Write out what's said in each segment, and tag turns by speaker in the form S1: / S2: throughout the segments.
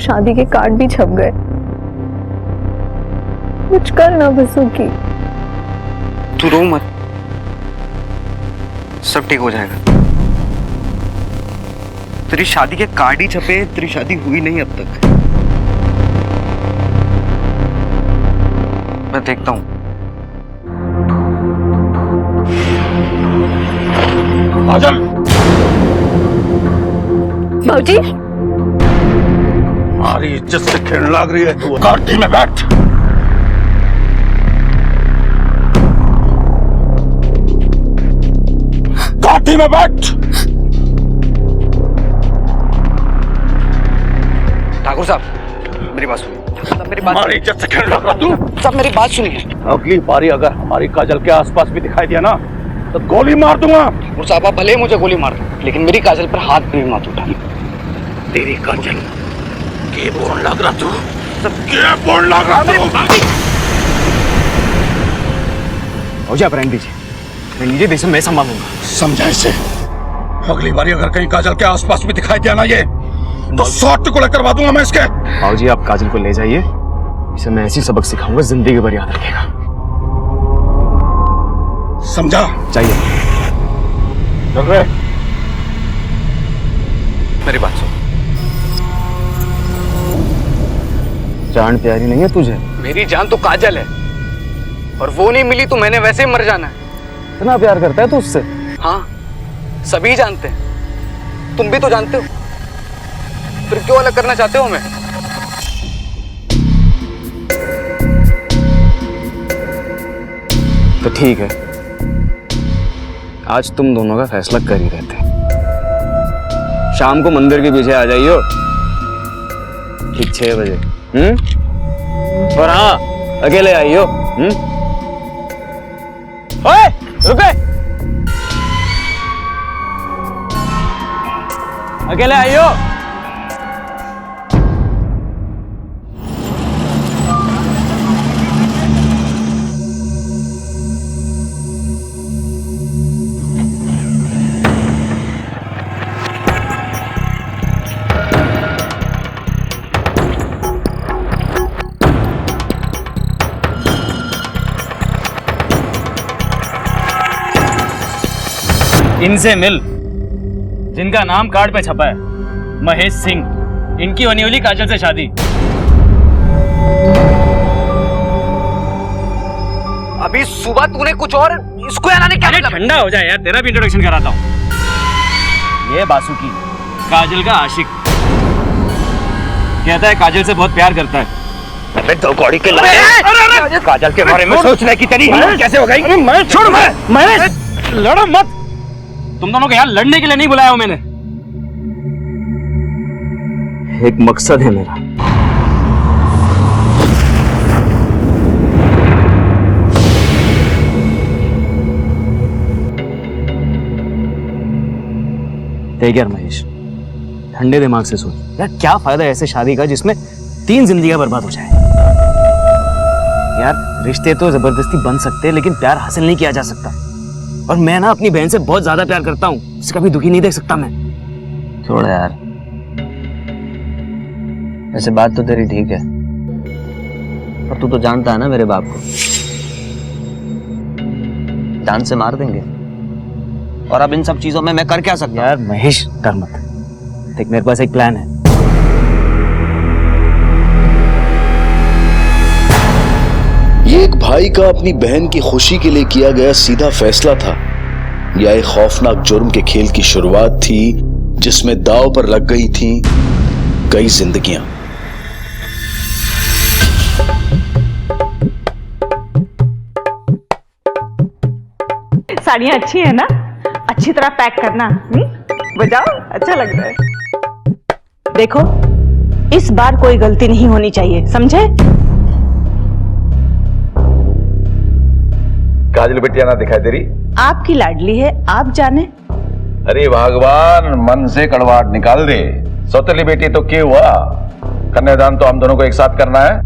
S1: शादी के कार्ड भी छप गए। कुछ कर ना बसुकी।
S2: तू रो मत, सब ठीक हो जाएगा। तेरी शादी के कार्ड ही छपे, तेरी शादी हुई नहीं अब तक। मैं देखता हूं।
S3: काजल,
S1: भाऊजी,
S3: हमारी इज्जत से खेलने लग रही है तू। गाड़ी में बैठ। गाड़ी में बैठ।
S2: ठाकुर साहब, मेरी बात सुनिए।
S3: हमारी इज्जत से खेलने लग रहा तू।
S2: साहब मेरी बात सुनिए।
S3: अगली बारी अगर हमारी काजल के आसपास भी दिखाई दिया ना तो गोली मार दूंगा।
S2: ठाकुर साहब, आप भले ही मुझे गोली मार दो, लेकिन मेरी काजल पर हाथ भी मत उठाना।
S3: तेरी काजल के बोल लग रहा तू। सब के बोल लग रहा तू।
S2: भाऊजी आप रहने दीजिए, रहने दीजिए, देखो मैं संभालूंगा।
S3: समझा इसे। अगली बारी अगर कहीं काजल के आसपास भी दिखाई दिया ना ये तो 100 टुकड़े करवा दूंगा मैं इसके।
S2: भाऊजी आप काजल को ले जाइए, इसे मैं ऐसी सबक सिखाऊंगा जिंदगी भर याद रखेगा।
S3: समझा?
S2: चाहिए।
S3: चल रहे।
S2: मेरी बात सुन। जान प्यारी नहीं है तुझे? मेरी जान तो काजल है, और वो नहीं मिली तो मैंने वैसे ही मर जाना है। इतना प्यार करता है तू उससे? हाँ, सभी जानते हैं, तुम भी तो जानते हो, फिर क्यों अलग करना चाहते हो हमें? तो ठीक है, आज तुम दोनों का फैसला कर ही रहते हैं। शाम को मंदिर के पीछे आ जाइयो, ठीक 6 बजे। और हाँ, अकेले आइयो। ओए, रुके, अकेले आइयो।
S4: इनसे मिल, जिनका नाम कार्ड पे छपा है महेश सिंह। इनकी होने वाली काजल से शादी।
S2: अभी सुबह तूने कुछ और, इसको आने क्या मतलब?
S4: ठंडा हो जाए यार, तेरा भी इंट्रोडक्शन कराता हूँ। ये बासुकी, काजल का आशिक, कहता है काजल से बहुत प्यार करता है।
S2: अबे दो कौड़ी के लाए, काजल के बारे में सोचने की तेरी हिम्मत कैसे हो गई?
S4: मैं छोड़, मैं लड़ो मत। तुम दोनों को यहाँ लड़ने के लिए नहीं बुलाया हूं मैंने।
S2: एक मकसद है मेरा।
S4: देख यार महेश, ठंडे दिमाग से सोच यार, क्या फायदा ऐसे शादी का जिसमें 3 जिंदगियां बर्बाद हो जाए। यार रिश्ते तो जबरदस्ती बन सकते हैं, लेकिन प्यार हासिल नहीं किया जा सकता। और मैं ना अपनी बहन से बहुत ज्यादा प्यार करता हूँ, उसे कभी दुखी नहीं देख सकता मैं।
S5: छोड़ यार, वैसे बात तो तेरी ठीक है, पर तू तो जानता है ना मेरे बाप को, जान से मार देंगे। और अब इन सब चीजों में मैं कर क्या सकता हूं?
S4: यार महेश डर मत, देख मेरे पास एक प्लान है।
S6: ये एक भाई का अपनी बहन की खुशी के लिए किया गया सीधा फैसला था, या एक खौफनाक जुर्म के खेल की शुरुआत थी जिसमें दांव पर लग गई थी कई जिंदगियां।
S7: साड़ियाँ अच्छी है ना? अच्छी तरह पैक करना। बजाओ, अच्छा लग रहा है। देखो, इस बार कोई गलती नहीं होनी चाहिए, समझे?
S3: काजल बिटिया ना दिखाई दे रही?
S7: आपकी लाडली है, आप जाने।
S3: अरे भगवान, मन से कड़वाहट निकाल दे। सौतेली बेटी तो क्या हुआ, कन्यादान तो हम दोनों को एक साथ करना है।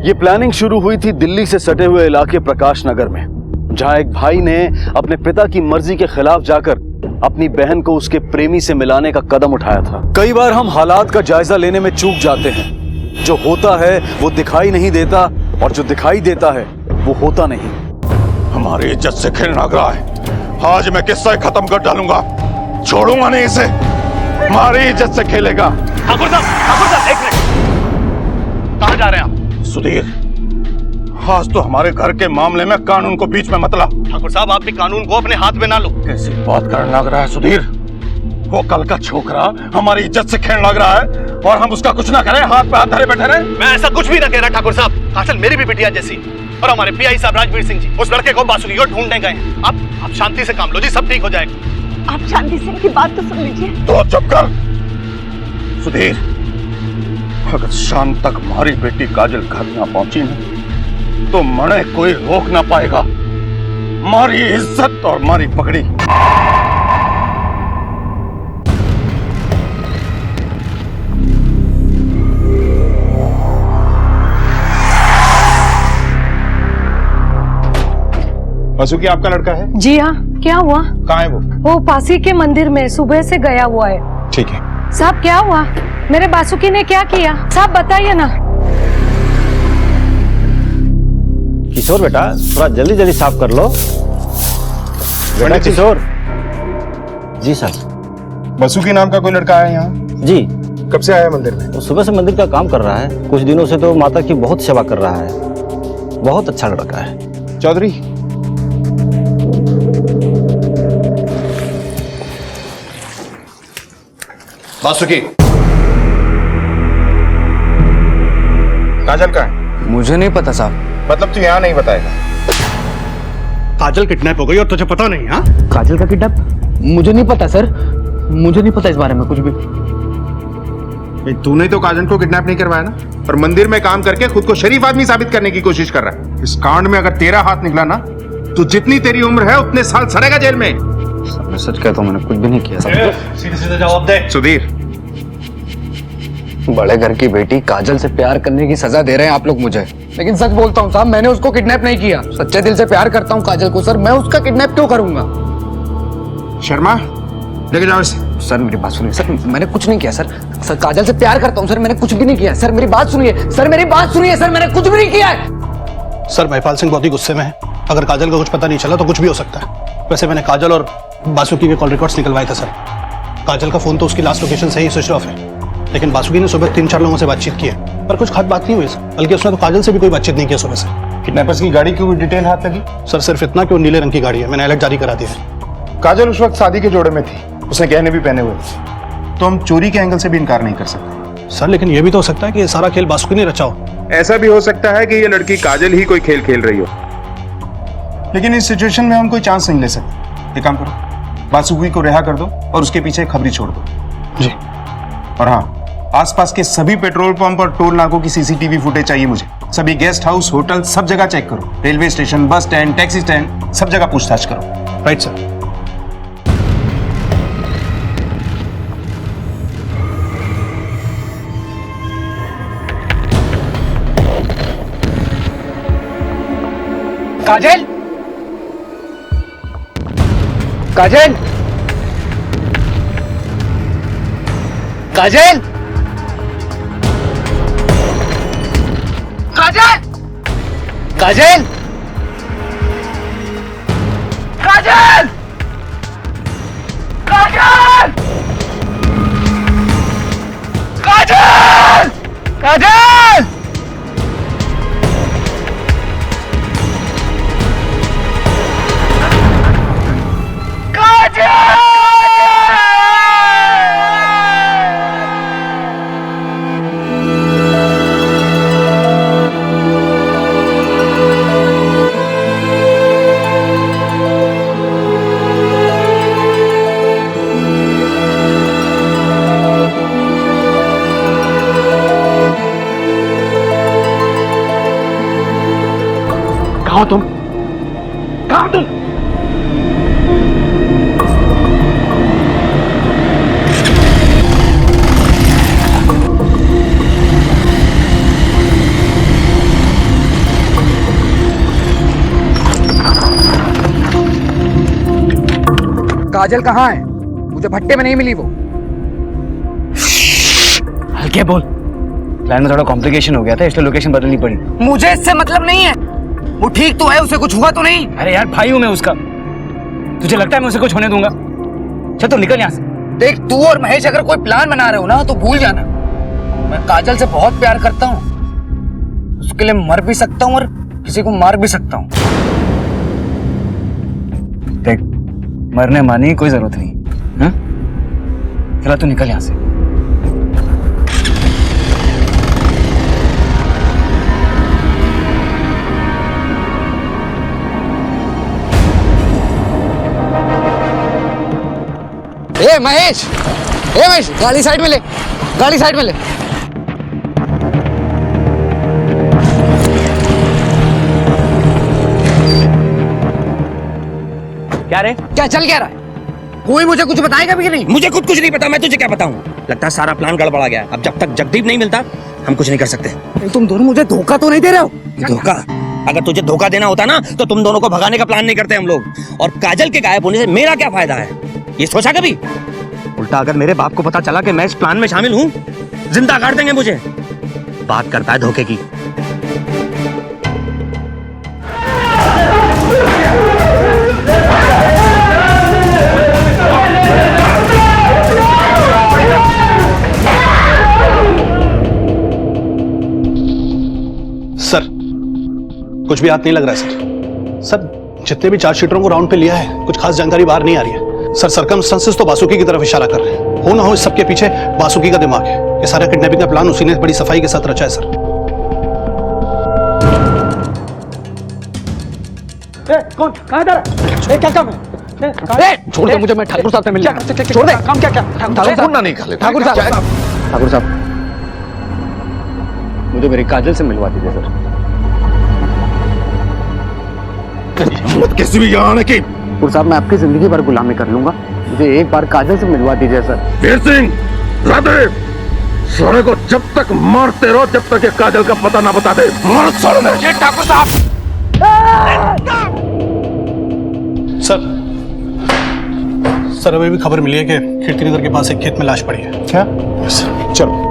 S6: ये प्लानिंग शुरू हुई थी दिल्ली से सटे हुए इलाके प्रकाश नगर में, जहां एक भाई ने अपने पिता की मर्जी के खिलाफ जाकर अपनी बहन को उसके प्रेमी से मिलाने का कदम उठाया था। कई बार हम हालात का जायजा लेने में चूक जाते हैं। जो होता है वो दिखाई नहीं देता, और जो दिखाई देता है वो होता नहीं।
S3: हमारी इज्जत से खेलना रहा है। आज मैं किस्सा खत्म कर डालूंगा, छोड़ूंगा नहीं इसे। हमारी इज्जत से खेलेगा।
S4: ठाकुर साहब एक मिनट, कहां जा रहे हैं आप?
S3: सुधीर, आज तो हमारे घर के मामले में कानून को बीच में मत ला।
S4: ठाकुर साहब, आप भी कानून को अपने हाथ में ना लो।
S3: कैसी बात करने लग रहा है सुधीर? वो कल का छोकरा हमारी इज्जत से खेलने लग रहा है और हम उसका कुछ ना करें, हाथ पे हाथ धरे बैठे रहे।
S4: मैं ऐसा कुछ भी ना कह रहा ठाकुर साहब। काजल मेरी भी बिटिया जैसी, और हमारे पीआई साहब राजवीर सिंह जी उस लड़के को बासुकी को ढूंढने गए हैं। आप शांति से काम लो जी, सब ठीक हो जाएगा।
S7: आप शांति से इनकी बात तो सुन लीजिए।
S3: तो चुप कर सुधीर। अगर शाम तक हमारी बेटी काजल घर ना पहुंची ना, तो मने कोई रोक ना पाएगा। हमारी इज्जत और हमारी पगड़ी।
S8: बासुकी आपका लड़का है?
S1: जी हाँ, क्या हुआ?
S8: कहाँ है वो?
S1: वो पासी के मंदिर में सुबह से गया हुआ है।
S8: ठीक है।
S1: साहब क्या हुआ? मेरे बासुकी ने क्या किया? साहब बताइए ना।
S9: किशोर बेटा, थोड़ा जल्दी जल्दी साफ कर लो बेटा। किशोर जी सर।
S8: बासुकी नाम का कोई लड़का आया यहाँ?
S9: जी।
S8: कब से आया मंदिर में?
S9: वो सुबह से मंदिर का काम कर रहा है, कुछ दिनों से तो माता की बहुत सेवा कर रहा है। बहुत अच्छा लड़का है।
S8: चौधरी, बासुकी, काजल का है?
S2: मुझे नहीं पता साहब।
S8: मतलब तू यहाँ नहीं बताएगा?
S10: काजल किडनैप हो गई और तुझे पता नहीं? हाँ,
S2: काजल का किडनैप? मुझे नहीं पता सर, मुझे नहीं पता इस बारे में कुछ भी।
S8: तूने तो काजल को किडनैप नहीं करवाया ना, और मंदिर में काम करके खुद को शरीफ आदमी साबित करने की कोशिश कर रहा है। इस कांड में अगर तेरा हाथ निकला ना, तो जितनी तेरी उम्र है उतने साल सड़ेगा जेल में।
S2: मैं सच कहता हूँ, मैंने कुछ भी नहीं किया साहब।
S10: सीधे सीधे जवाब दे।
S8: सुधीर,
S2: बड़े घर की बेटी काजल से प्यार करने की सजा दे रहे हैं आप लोग मुझे, लेकिन सच बोलता हूँ साहब, मैंने उसको किडनैप नहीं किया। सच्चे दिल से प्यार करता हूँ काजल को सर, मैं उसका किडनैप क्यों करूंगा?
S8: शर्मा, लेके जाओ इसे।
S2: सर मेरी बात सुनिए सर, मैंने कुछ नहीं किया सर। सर काजल से प्यार करता हूँ सर, मैंने कुछ भी नहीं किया। सर मेरी बात सुनिए, सर मेरी बात सुनिए सर, मैंने कुछ भी नहीं किया है।
S10: सर महिपाल सिंह बहुत ही गुस्से में है। अगर काजल का कुछ पता नहीं चला तो कुछ भी हो सकता है। वैसे मैंने काजल और बासुकी के कॉल रिकॉर्ड्स निकलवाए थे सर। काजल का फोन तो उसकी लास्ट लोकेशन से ही स्विच ऑफ है, लेकिन बासुकी ने सुबह 3-4 लोगों से बातचीत की है, पर कुछ खास बात नहीं हुई सर। बल्कि उसने तो काजल से भी कोई बातचीत नहीं की सुबह से।
S8: किडनैपर्स की गाड़ी की कोई डिटेल हाथ लगी?
S10: सर सिर्फ इतना कि वो नीले रंग की गाड़ी है, मैंने अलर्ट जारी करा दिया है।
S8: काजल उस वक्त शादी के जोड़े में थी, उसने गहने भी पहने हुए थे, तो हम चोरी के एंगल से भी इनकार नहीं कर सकते।
S10: सर लेकिन ये भी तो हो सकता है कि ये सारा खेल बासुकी ने रचा हो।
S8: ऐसा भी हो सकता है कि ये लड़की काजल ही कोई खेल खेल रही हो, लेकिन इस सिचुएशन में हम कोई चांस नहीं ले सकते। एक काम करो, बासुकी को रिहा कर दो और उसके पीछे खबरी छोड़ दो।
S10: जी।
S8: और हाँ, आसपास के सभी पेट्रोल पंप और टोल नाकों की सीसीटीवी फुटेज चाहिए मुझे। सभी गेस्ट हाउस, होटल, सब जगह चेक करो। Railway station, bus stand, taxi stand, सब जगह पूछताछ करो।
S10: Right sir.
S2: काजल, काजल, काजल, काजल, काजल, काजल, काजल, काजल, काजल।
S10: कहाँ तुम? कहाँ तुम?
S2: काजल कहाँ है? मुझे भट्टे में नहीं मिली वो। हल्के बोल। प्लान में थोड़ा कॉम्प्लिकेशन हो गया था, इसलिए लोकेशन बदलनी पड़ी। मुझे इससे मतलब नहीं है। वो ठीक तो है, उसे कुछ हुआ तो नहीं? अरे यार भाई हूं मैं उसका, तुझे लगता है मैं उसे कुछ होने दूंगा? चल तो निकल यहाँ से। देख तू और महेश अगर कोई प्लान बना रहे हो ना तो भूल जाना, मैं काजल से बहुत प्यार करता हूँ, उसके लिए मर भी सकता हूँ और किसी को मार भी सकता हूँ। देख मरने मारने की कोई जरूरत नहीं। चला तू निकल यहाँ से। ए महेश, गाड़ी साइड में ले, गाड़ी साइड में ले।
S5: क्या रे?
S2: क्या चल क्या रहा है? कोई मुझे कुछ बताएगा भी कि नहीं?
S5: मुझे कुछ नहीं पता, मैं तुझे क्या बताऊं? लगता है सारा प्लान गड़बड़ा गया। अब जब तक जगदीप नहीं मिलता हम कुछ नहीं कर सकते।
S2: तुम दोनों मुझे धोखा तो नहीं दे रहे हो?
S5: धोखा? अगर तुझे धोखा देना होता ना तो तुम दोनों को भगाने का प्लान नहीं करते हम लोग। और काजल के गायब होने से मेरा क्या फायदा है, ये सोचा कभी? उल्टा अगर मेरे बाप को पता चला कि मैं इस प्लान में शामिल हूं, जिंदा काट देंगे मुझे। बात करता है धोखे की।
S10: सर कुछ भी हाथ नहीं लग रहा है सर। सर जितने भी चार्जशीटरों को राउंड पे लिया है कुछ खास जानकारी बाहर नहीं आ रही है सर। सर्कमस्टेंसेस तो बासुकी की तरफ इशारा कर रहे हैं। हो ना हो इस सबके पीछे बासुकी का दिमाग है। ये सारा किडनैपिंग का प्लान उसी ने बड़ी सफाई के साथ रचा है सर।
S2: कौन? कहाँ जा रहा है? क्या काम है? छोड़ दे मुझे, मैं ठाकुर साहब से मिलना। छोड़ दे। काम क्या? ठाकुर साहब नहीं खा ले। ठाकुर साहब मुझे मेरी काजल से मिलवा दीजिए सर।
S3: मत किसी भी यहाँ आने की।
S2: ठाकुर साहब मैं आपकी जिंदगी भर गुलामी कर लूंगा, मुझे एक बार काजल से मिलवा दीजिए सर।
S3: वीर सिंह, राधे, सारे को जब तक मारते रहो जब तक ये काजल का पता ना बता दे। मार सारे।
S2: ठाकुर साहब।
S10: सर अभी भी खबर मिली है कि कीर्तिनगर के पास एक खेत में लाश पड़ी है। क्या? सर चलो।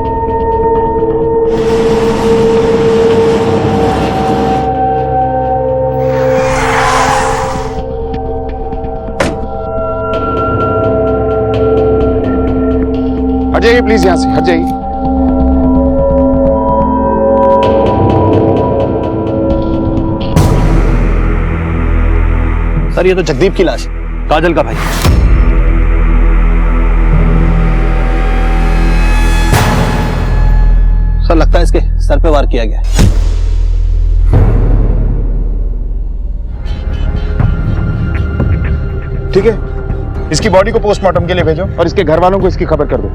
S8: हट जाइए प्लीज, यहां से हट जाइए।
S10: सर ये तो जगदीप की लाश, काजल का भाई। सर लगता है इसके सर पे वार किया गया।
S8: ठीक है, इसकी बॉडी को पोस्टमार्टम के लिए भेजो और इसके घर वालों को इसकी खबर कर दो।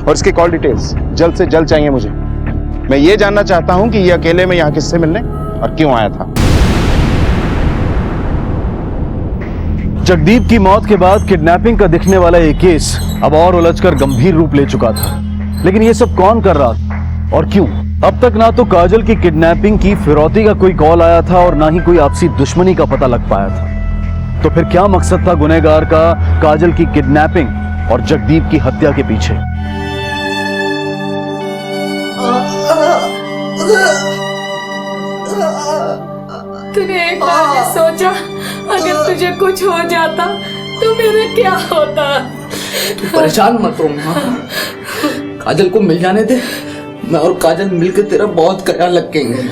S8: और इसके कॉल डिटेल्स जल्द से जल्द चाहिए मुझे। मैं ये जानना चाहता हूं कि ये अकेले में यहां किससे मिलने और क्यों आया था।
S6: जगदीप की मौत के बाद किडनैपिंग का दिखने वाला ये केस अब और उलझकर गंभीर रूप ले चुका था। लेकिन ये सब कौन कर रहा था और क्यों? अब तक ना तो काजल की किडनैपिंग की फिरौती का कोई कॉल आया था और ना ही कोई आपसी दुश्मनी का पता लग पाया था। तो फिर क्या मकसद था गुनहगार का काजल की किडनैपिंग और जगदीप की हत्या के पीछे?
S1: तूने एक बार ये सोचा अगर तुझे कुछ हो जाता तो मेरा क्या होता?
S2: तू परेशान मत हो माँ, काजल को मिल जाने दे। मैं और काजल मिलकर तेरा बहुत ख्याल रखेंगे।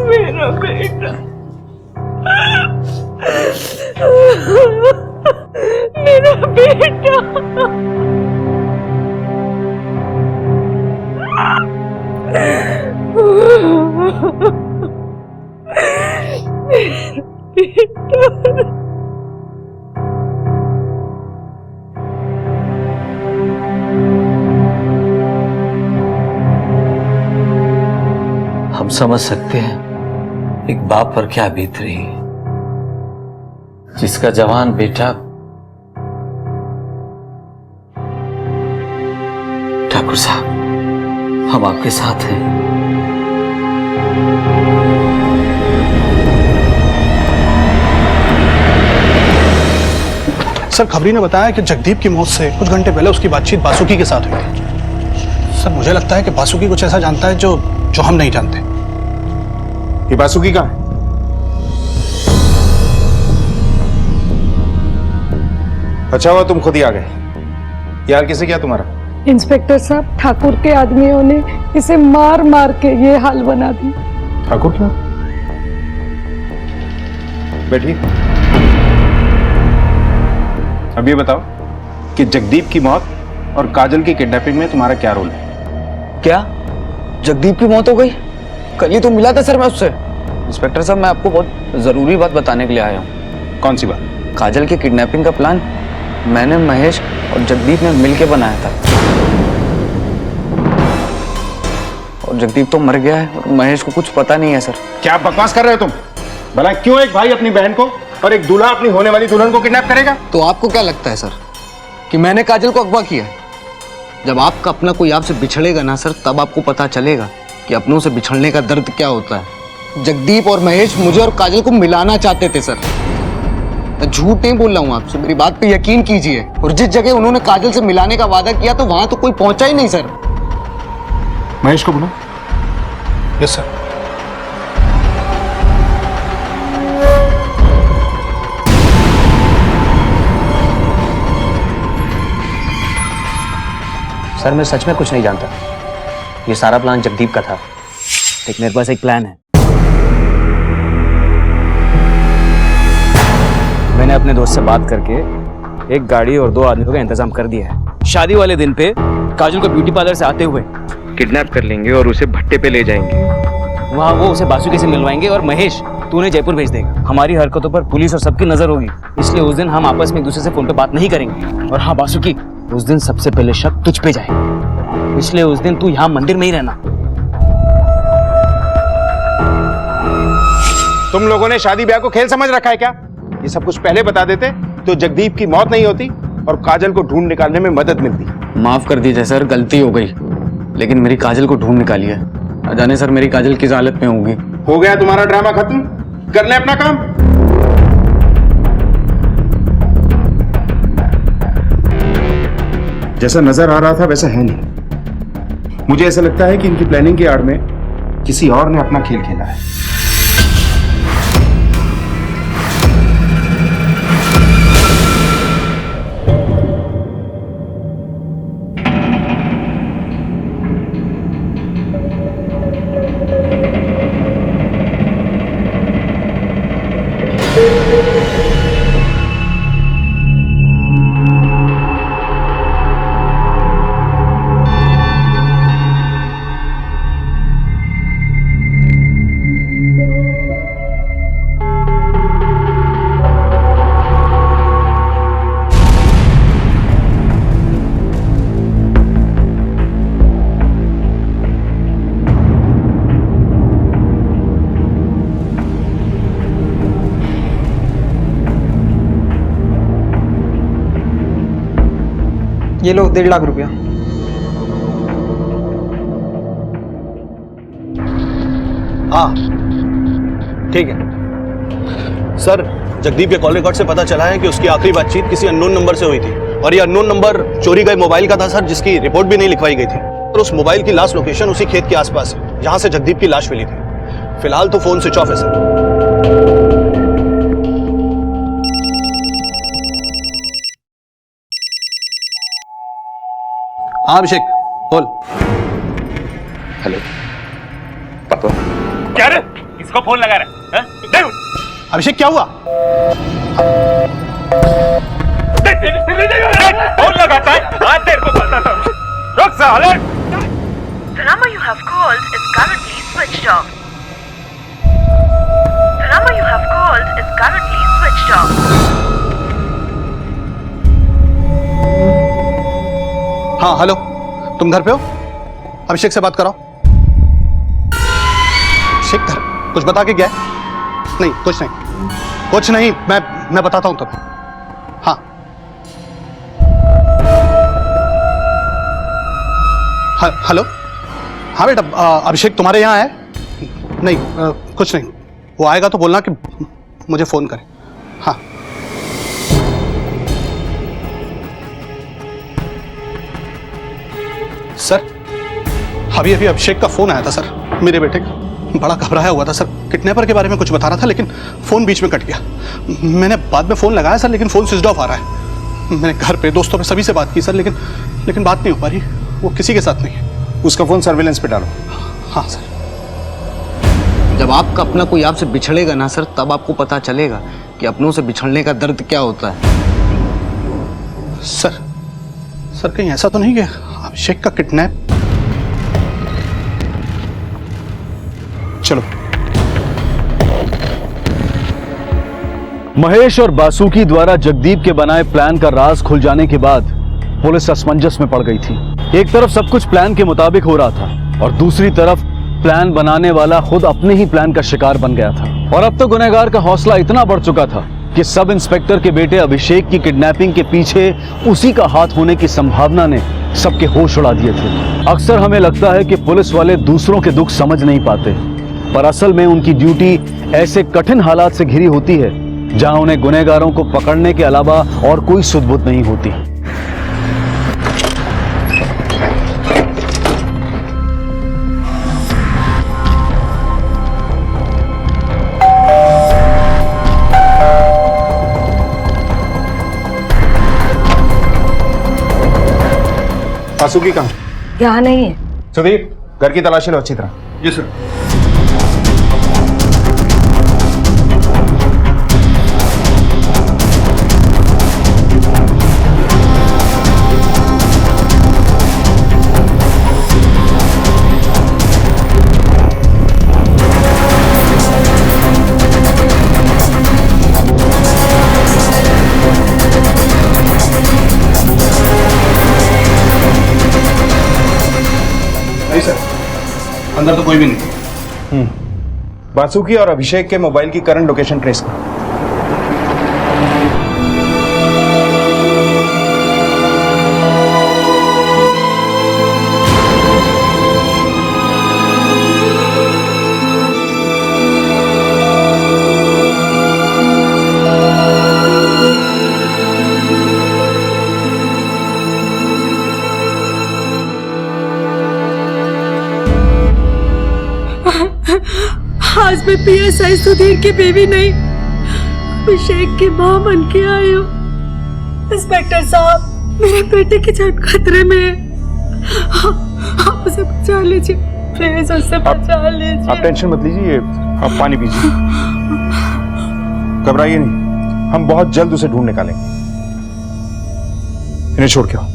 S1: मेरा बेटा, मेरा बेटा।
S11: हम समझ सकते हैं एक बाप पर क्या बीत रही है, जिसका जवान बेटा ठाकुर साहब, हम आपके साथ हैं।
S10: सर, खबरी ने बताया कि जगदीप की मौत से कुछ घंटे पहले उसकी बातचीत बासुकी के साथ हुई थी। सर, मुझे लगता है कि बासुकी कुछ ऐसा जानता है जो हम नहीं जानते।
S8: ये बासुकी कहाँ है? अच्छा हुआ तुम खुद ही आ गए। यार किसे क्या तुम्हारा?
S1: इंस्पेक्टर साहब, ठाकुर के आदमियों ने इसे मार मार के ये हाल बना दी।
S8: ठाकुर क्या? बैठिए। अब ये बताओ कि जगदीप की मौत और काजल की किडनैपिंग में तुम्हारा क्या रोल है?
S2: क्या जगदीप की मौत हो गई? कल ही तो मिला था सर मैं उससे। इंस्पेक्टर साहब, मैं आपको बहुत जरूरी बात बताने के लिए आया हूँ।
S8: कौन सी बात?
S2: काजल की किडनैपिंग का प्लान मैंने, महेश और जगदीप ने मिलकर बनाया था। और जगदीप तो मर गया है और महेश को कुछ पता नहीं है सर।
S8: क्या बकवास कर रहे हो तुम? भला क्यों एक भाई अपनी बहन को और एक दूल्हा अपनी होने वाली दुल्हन को किडनैप करेगा?
S2: तो आपको क्या लगता है सर कि मैंने काजल को अगवा किया है? जब आपका अपना कोई आपसे बिछड़ेगा ना सर, तब आपको पता चलेगा कि अपनों से बिछड़ने का दर्द क्या होता है। जगदीप और महेश मुझे और काजल को मिलाना चाहते थे सर। मैं झूठ नहीं बोल रहा हूँ आपसे, मेरी बात पे यकीन कीजिए। और जिस जगह उन्होंने काजल से मिलाने का वादा किया तो वहां तो कोई पहुंचा ही नहीं सर।
S8: महेश को बुला।
S10: Yes sir.
S2: सर, मैं सच में कुछ नहीं जानता। ये सारा प्लान जगदीप का था। लेकिन मेरे पास एक प्लान है। मैंने अपने दोस्त से बात करके एक गाड़ी और 2 आदमियों का इंतजाम कर दिया है। शादी वाले दिन पे काजल को ब्यूटी पार्लर से आते हुए किडनैप कर लेंगे और उसे भट्टे पे ले जाएंगे। वहाँ वो उसे बासुकी से मिलवाएंगे और महेश तू उन्हें जयपुर भेज देगा। हमारी हरकतों पर पुलिस और सबकी नजर होगी, इसलिए उस दिन हम आपस में एक दूसरे से फोन पे बात नहीं करेंगे। और हाँ बासुकी, उस दिन सबसे पहले शक तुझ पे जाए, इसलिए उस दिन तू यहाँ मंदिर में ही रहना।
S8: तुम लोगों ने शादी ब्याह को खेल समझ रखा है क्या? ये सब कुछ पहले बता देते तो जगदीप की मौत नहीं होती और काजल को ढूंढ निकालने में मदद मिलती।
S2: माफ कर दीजिए सर, गलती हो गई, लेकिन मेरी काजल को ढूंढ निकाली है। न जाने सर मेरी काजल किस हालत में होगी।
S8: हो गया तुम्हारा ड्रामा खत्म, कर ले अपना काम। जैसा नजर आ रहा था वैसा है नहीं। मुझे ऐसा लगता है कि इनकी प्लानिंग की आड़ में किसी और ने अपना खेल खेला है।
S12: ये लो 1.5 लाख रुपया।
S10: हाँ ठीक है सर। जगदीप के कॉल रिकॉर्ड से पता चला है कि उसकी आखिरी बातचीत किसी अननोन नंबर से हुई थी और ये अननोन नंबर चोरी गए मोबाइल का था सर, जिसकी रिपोर्ट भी नहीं लिखवाई गई थी। और उस मोबाइल की लास्ट लोकेशन उसी खेत के आसपास है जहां से जगदीप की लाश मिली थी। फिलहाल तो फोन स्विच ऑफ है सर। हाँ अभिषेक बोल।
S8: हेलो पापा।
S4: क्या रे? किसको फोन लगा रहा है?
S10: अभिषेक क्या हुआ?
S4: फोन लगाता है? आज तेरे को बताता हूँ। रुक साले।
S13: The number you have called is currently switched off. The number you have called is currently
S10: हाँ हेलो, तुम घर पे हो? अभिषेक से बात कराओ। अभिषेक घर कुछ बता के गया है? नहीं कुछ नहीं, मैं बताता हूं तुम्हें। हाँ हेलो, हाँ बेटा, अभिषेक तुम्हारे यहाँ है? नहीं कुछ नहीं, वो आएगा तो बोलना कि मुझे फोन करे। हाँ सर, अभी अभिषेक का फोन आया था सर, मेरे बेटे का। बड़ा घबराया हुआ था सर, किडनैपर के बारे में कुछ बता रहा था, लेकिन फोन बीच में कट गया। मैंने बाद में फोन लगाया सर, लेकिन फोन स्विच ऑफ आ रहा है। मैंने घर पे, दोस्तों पे, सभी से बात की सर, लेकिन बात नहीं हो पा रही। वो किसी के साथ नहीं है।
S8: उसका फोन सर्विलेंस पे डालो।
S10: हाँ सर।
S2: जब आपका अपना कोई आपसे बिछड़ेगा ना सर, तब आपको पता चलेगा कि अपनों से बिछड़ने का दर्द क्या होता है।
S10: सर कहीं ऐसा तो नहीं कि अभिषेक का किडनैप? चलो।
S6: महेश और बासुकी द्वारा जगदीप के बनाए प्लान का राज खुल जाने के बाद पुलिस असमंजस में पड़ गई थी। एक तरफ सब कुछ प्लान के मुताबिक हो रहा था और दूसरी तरफ प्लान बनाने वाला खुद अपने ही प्लान का शिकार बन गया था। और अब तो गुनहगार का हौसला इतना बढ़ चुका था कि सब इंस्पेक्टर के बेटे अभिषेक की किडनैपिंग के पीछे उसी का हाथ होने की संभावना ने सबके होश उड़ा दिए थे। अक्सर हमें लगता है कि पुलिस वाले दूसरों के दुख समझ नहीं पाते, पर असल में उनकी ड्यूटी ऐसे कठिन हालात से घिरी होती है जहां उन्हें गुनहगारों को पकड़ने के अलावा और कोई सुध-बुध नहीं होती।
S8: बासुकी कहाँ?
S1: यहाँ नहीं है।
S8: सुधीर, घर की तलाशी लो अच्छी तरह।
S10: जी सर। नहीं सर, अंदर तो कोई भी नहीं।
S8: बासुकी और अभिषेक के मोबाइल की करंट लोकेशन ट्रेस करो।
S1: आज मैं PSI सुधीर की बीवी नहीं, अभिषेक की मां बन के आई हूँ। इंस्पेक्टर साहब, मेरे बेटे की जान खतरे में है। आप उसे बचा लीजिए, प्लीज उससे बचा लीजिए।
S8: आप टेंशन मत लीजिए, आप पानी पीजिए, घबराइए नहीं, हम बहुत जल्द उसे ढूंढ निकालेंगे। इन्हें छोड़ के आओ।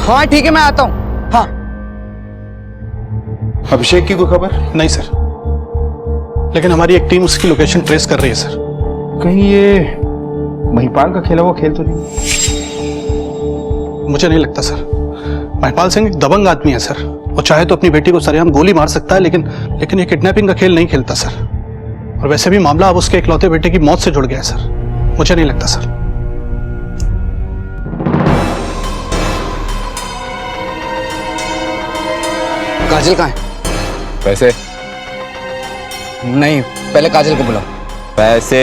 S2: हाँ ठीक है, मैं आता हूँ। हाँ।
S8: अभिषेक की कोई खबर?
S10: नहीं सर, लेकिन हमारी एक टीम उसकी लोकेशन ट्रेस कर रही है सर।
S8: कहीं ये महिपाल का खेला हुआ खेल तो नहीं?
S10: मुझे नहीं लगता सर। महिपाल सिंह एक दबंग आदमी है सर। वो चाहे तो अपनी बेटी को सरेआम गोली मार सकता है, लेकिन ये किडनैपिंग का खेल नहीं खेलता सर। और वैसे भी मामला अब उसके इकलौते बेटे की मौत से जुड़ गया है सर। मुझे नहीं लगता सर।
S2: काजल कहाँ है?
S11: पैसे
S2: नहीं, पहले काजल को बुलाओ।
S11: पैसे।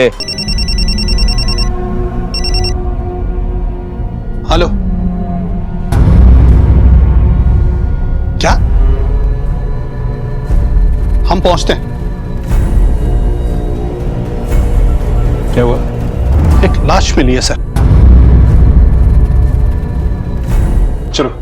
S10: हेलो, क्या? हम पहुंचते हैं।
S8: क्या हुआ?
S10: एक लाश मिली है सर।
S8: चलो।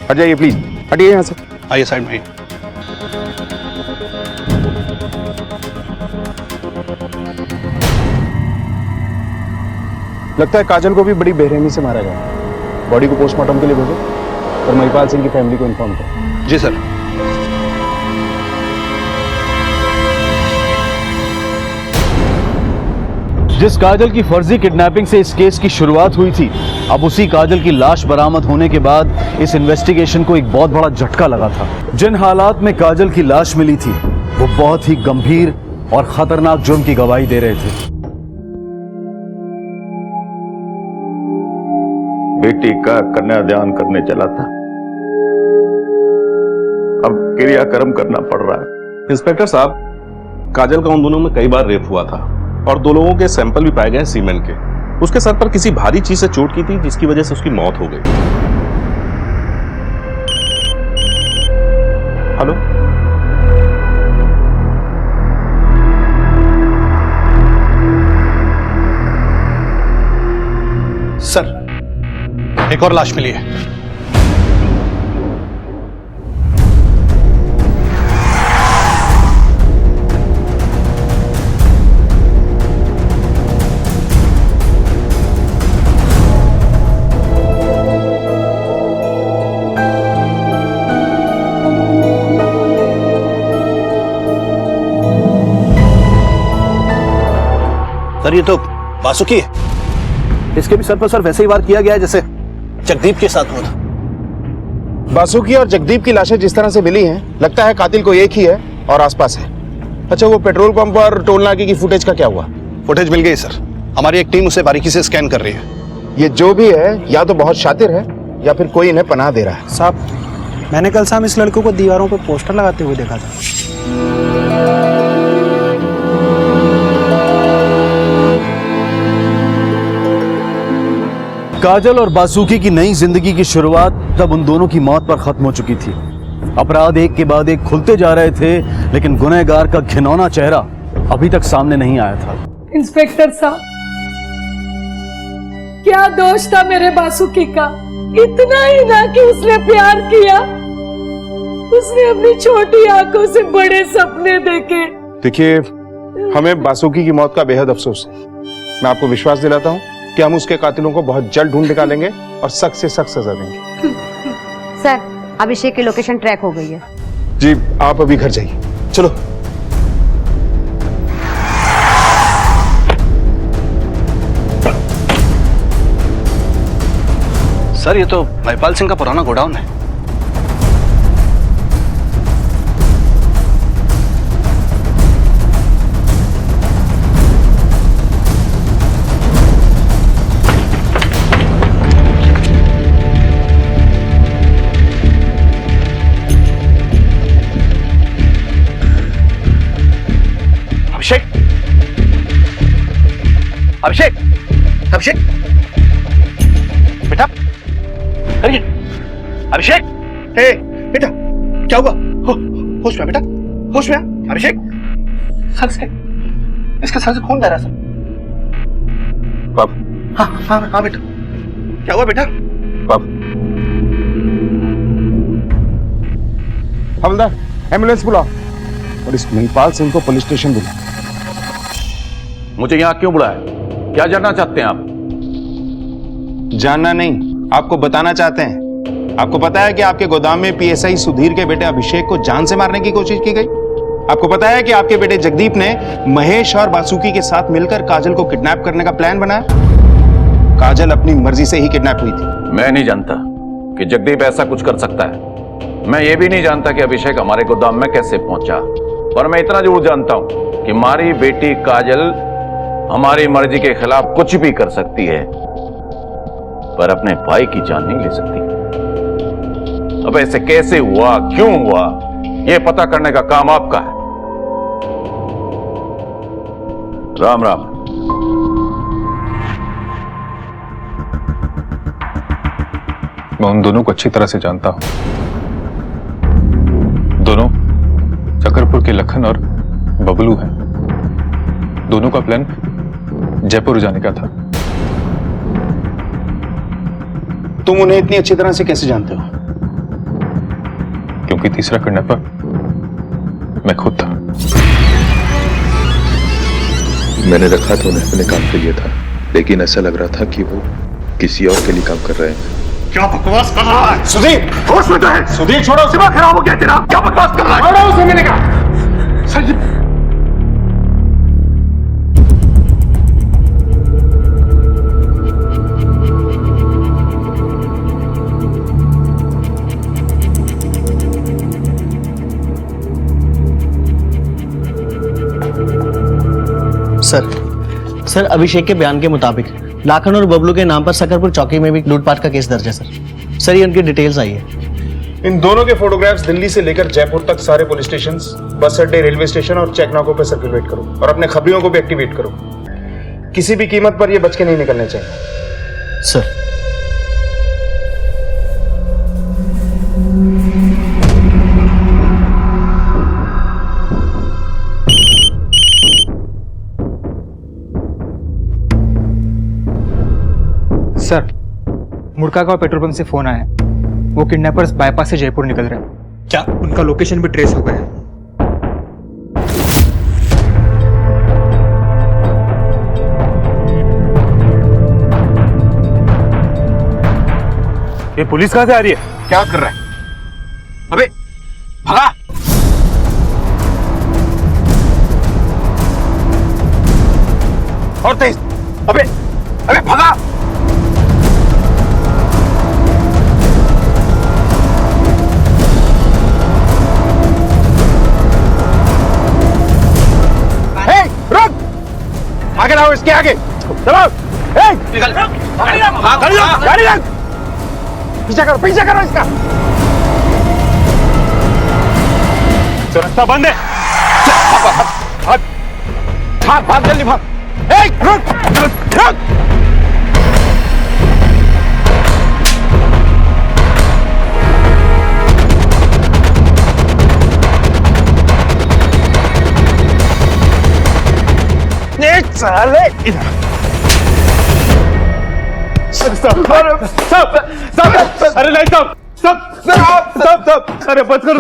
S8: हट जाइए प्लीज, हटिए यहाँ से।
S10: आइए साइड में।
S8: लगता है काजल को भी बड़ी बेरहमी से मारा गया। बॉडी को पोस्टमार्टम के लिए भेजो और महिपाल सिंह की फैमिली को इन्फॉर्म करो।
S10: जी सर।
S14: जिस काजल की फर्जी किडनैपिंग से इस केस की शुरुआत हुई थी, अब उसी काजल की लाश बरामद होने के बाद इस इन्वेस्टिगेशन को एक बहुत बड़ा झटका लगा था। जिन हालात में काजल की लाश मिली थी वो बहुत ही गंभीर और खतरनाक जुर्म की गवाही दे रहे थे।
S3: बेटी का कन्यादान करने चला था, अब क्रियाक्रम करना पड़ रहा है।
S15: इंस्पेक्टर साहब, काजल का उन दोनों में कई बार रेप हुआ था और 2 लोगों के सैंपल भी पाए गए सीमेंट के। उसके सर पर किसी भारी चीज से चोट की थी जिसकी वजह से उसकी मौत हो गई। हेलो,
S10: सर, एक और लाश मिली है।
S4: सर, ये तो वासुकी है। इसके भी सर पर सर वैसे ही वार किया गया है जैसे जगदीप के साथ हुआ था।
S8: बासुकी और जगदीप की लाशें जिस तरह से मिली हैं, लगता है कातिल को एक ही है और आसपास है। अच्छा, वो पेट्रोल पंप और टोल नाके की फुटेज का क्या हुआ?
S10: फुटेज मिल गई सर, हमारी एक टीम उसे बारीकी से स्कैन कर रही है।
S8: ये जो भी है या तो बहुत शातिर है या फिर कोई इन्हें पनाह दे रहा है।
S12: साहब, मैंने कल शाम इस लड़कों को दीवारों पर पोस्टर लगाते हुए देखा था।
S14: काजल और बासुकी की नई जिंदगी की शुरुआत तब उन दोनों की मौत पर खत्म हो चुकी थी। अपराध एक के बाद एक खुलते जा रहे थे, लेकिन गुनहगार का घिनौना चेहरा अभी तक सामने नहीं आया था।
S1: इंस्पेक्टर साहब, क्या दोष था मेरे बासुकी का? इतना ही ना कि उसने प्यार किया, उसने अपनी छोटी आंखों से बड़े सपने देखे।
S8: देखिए, हमें बासुकी की मौत का बेहद अफसोस है। मैं आपको विश्वास दिलाता हूँ कि हम उसके कातिलों को बहुत जल्द ढूंढ निकालेंगे और सख्त से सख्त सजा देंगे।
S16: सर, अभिषेक की लोकेशन ट्रैक हो गई है।
S8: जी, आप अभी घर जाइए। चलो।
S4: सर, ये तो महिपाल सिंह का पुराना गोडाउन है। अभिषेक, अभिषेक, अभिषेक, बेटा, करिए। अभिषेक, हे बेटा, क्या हुआ? होश में आ बेटा, होश में आ। अभिषेक, सर से, इसके सर से खून बह रहा है सर।
S8: बाप।
S4: हाँ हाँ हाँ बेटा, क्या हुआ बेटा?
S8: बाप। हवलदार, एम्बुलेंस बुलाओ और इस महिपाल सिंह को पुलिस स्टेशन बुलाओ।
S15: मुझे यहाँ क्यों बुलाया? क्या जानना चाहते हैं आप?
S8: जानना नहीं, आपको बताना चाहते हैं। आपको पता है कि आपके गोदाम में पीएसआई सुधीर के बेटे अभिषेक को जान से मारने की कोशिश की गई। आपको पता है कि आपके बेटे जगदीप ने महेश और बासुकी के साथ मिलकर काजल को किडनैप करने का प्लान बनाया। काजल अपनी मर्जी से ही किडनैप हुई थी।
S15: मैं नहीं जानता कि जगदीप ऐसा कुछ कर सकता है। मैं ये भी नहीं जानता कि अभिषेक हमारे गोदाम में कैसे पहुंचा, पर मैं इतना जरूर जानता हूं कि हमारी बेटी काजल हमारी मर्जी के खिलाफ कुछ भी कर सकती है, पर अपने भाई की जान नहीं ले सकती। अब ऐसे कैसे हुआ, क्यों हुआ, यह पता करने का काम आपका है। राम राम।
S17: मैं उन दोनों को अच्छी तरह से जानता हूं। दोनों चक्रपुर के लखन और बबलू हैं। दोनों का प्लान जयपुर जाने का था।
S8: तुम उन्हें इतनी अच्छी तरह से कैसे जानते हो?
S17: क्योंकि तीसरा किडनैपर मैं खुद था।
S6: मैंने रखा तो उन्हें अपने काम के लिए था। लेकिन ऐसा लग रहा था कि वो किसी और के लिए काम कर रहे हैं।
S3: क्या बकवास कर रहा है सुधीर? होश में तो है सुधीर? छोड़ो, दिमाग खराब हो गया तेरा। क्या बकवास कर रहा है? छोड़ो उसे, मैंने कहा। संजीव,
S12: सर अभिषेक के बयान के मुताबिक लाखन और बबलू के नाम पर सकरपुर चौकी में भी लूटपाट का केस दर्ज है सर ये उनकी डिटेल्स आई है।
S8: इन दोनों के फोटोग्राफ्स दिल्ली से लेकर जयपुर तक सारे पुलिस स्टेशन, बस अड्डे, रेलवे स्टेशन और चेक नाकों पर सर्कुलेट करो और अपने खबरियों को भी एक्टिवेट करो। किसी भी कीमत पर ये बच के नहीं निकलने चाहिए
S12: सर।
S18: सर, मुड़कागांव पेट्रोल पंप से फोन आया। वो किडनैपर्स बाईपास से जयपुर निकल रहे हैं। क्या उनका लोकेशन भी ट्रेस हो गया है?
S14: ये पुलिस कहां से आ रही है?
S3: क्या कर रहा है? अबे भगा! और तेज! अबे अबे भगा! आगे लाओ, इसके आगे दबाओ। गाड़ी रख, पीछे करो इसका।
S14: तो रास्ता बंद है।
S3: भाग जल्दी भाग। रुक।
S14: साले इधर। अरे नहीं सब अरे बच करो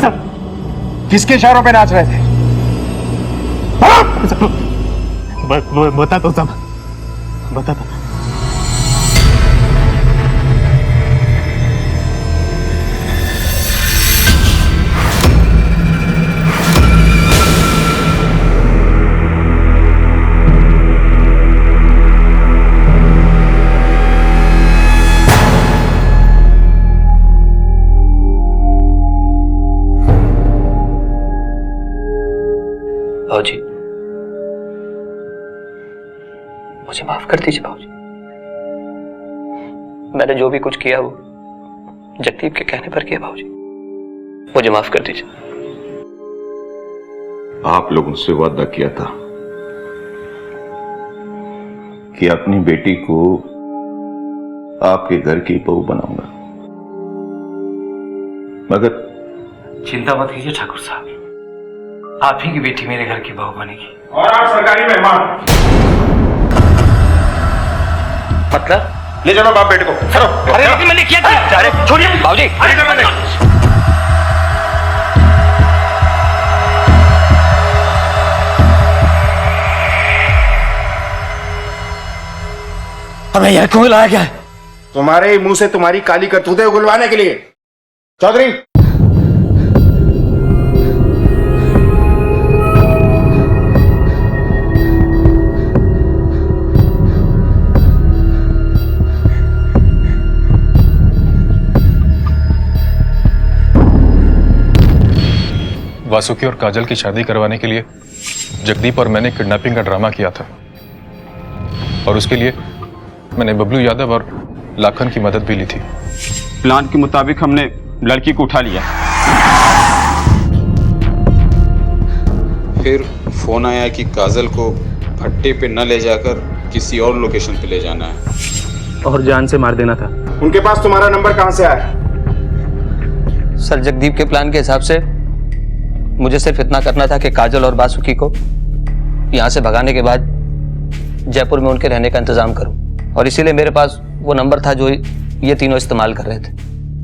S14: सब।
S3: किसके इशारों पे नाच रहे थे?
S14: बता तो सब बता।
S11: भाऊजी, मुझे माफ कर दीजिए भाऊजी। मैंने जो भी कुछ किया वो जगदीप के कहने पर किया भाऊजी। मुझे माफ कर दीजिए।
S3: आप लोगों से वादा किया था कि अपनी बेटी को आपके घर की बहू बनाऊंगा, मगर
S11: चिंता मत कीजिए ठाकुर साहब, आप ही की बेटी मेरे घर की बहू बनेगी।
S3: और आप सरकारी मेहमान।
S11: मतलब
S3: ले चलो बाप बेटे को। चलो।
S11: अरे लेकिन मैंने किया था। अरे छोड़िए भाऊजी।
S5: हमें यह क्यों लाया गया है?
S8: तुम्हारे ही मुंह से तुम्हारी काली करतूतें उगलवाने के लिए। चौधरी,
S17: वासुकी और काजल की शादी करवाने के लिए जगदीप और मैंने किडनैपिंग का ड्रामा किया था और उसके लिए मैंने बबलू यादव और लाखन की मदद भी ली थी।
S19: प्लान के मुताबिक हमने लड़की को उठा लिया।
S20: फिर फोन आया कि काजल को भट्टे पे न ले जाकर किसी और लोकेशन पे ले जाना है
S2: और जान से मार देना था।
S8: उनके पास तुम्हारा नंबर कहां से आया?
S11: सर, जगदीप के प्लान के हिसाब से मुझे सिर्फ इतना करना था कि काजल और वासुकी को यहाँ से भगाने के बाद जयपुर में उनके रहने का इंतजाम करूं, और इसीलिए मेरे पास वो नंबर था जो ये तीनों इस्तेमाल कर रहे थे,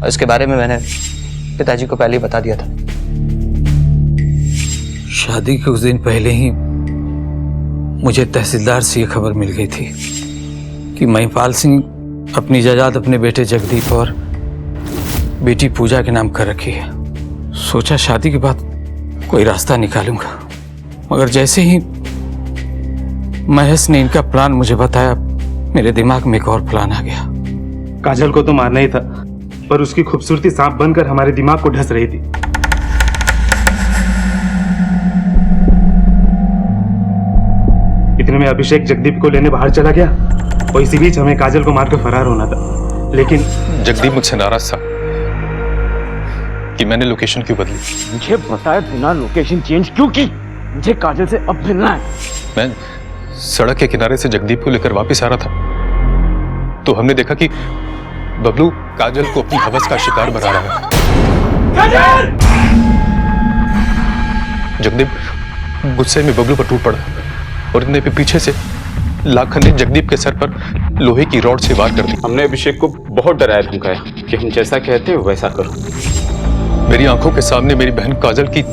S11: और इसके बारे में मैंने पिताजी को पहले ही बता दिया था। शादी के कुछ दिन पहले ही
S21: मुझे तहसीलदार से ये खबर मिल गई थी कि महिपाल सिंह अपनी जायदाद अपने बेटे जगदीप और बेटी पूजा के नाम कर रखी है। सोचा शादी के बाद कोई रास्ता निकालूंगा, मगर जैसे ही महेश ने इनका प्लान मुझे बताया, मेरे दिमाग में एक और प्लान आ गया।
S22: काजल को तो मारना ही था, पर उसकी खूबसूरती सांप बनकर हमारे दिमाग को ढस रही थी। इतने में अभिषेक जगदीप को लेने बाहर चला गया और इसी बीच हमें काजल को मारकर फरार होना था। लेकिन
S17: जगदीप मुझसे नाराज था कि मैंने लोकेशन क्यों बदली।
S2: मुझे बताए बिना लोकेशन चेंज क्यों की? मुझे काजल से अब मिलना है।
S17: मैं सड़क के किनारे से जगदीप को लेकर वापस आ रहा था तो हमने देखा कि बबलू काजल को अपनी हवस का शिकार बना रहा है। जगदीप गुस्से में बबलू पर टूट पड़ा और इतने पे पीछे से लाखन ने जगदीप के सर पर लोहे की रॉड से वार कर दी।
S19: हमने अभिषेक को बहुत डराया धमकाया कि हम जैसा कहते हैं वैसा करो।
S17: मेरी आंखों के सामने मेरी बहन काजल की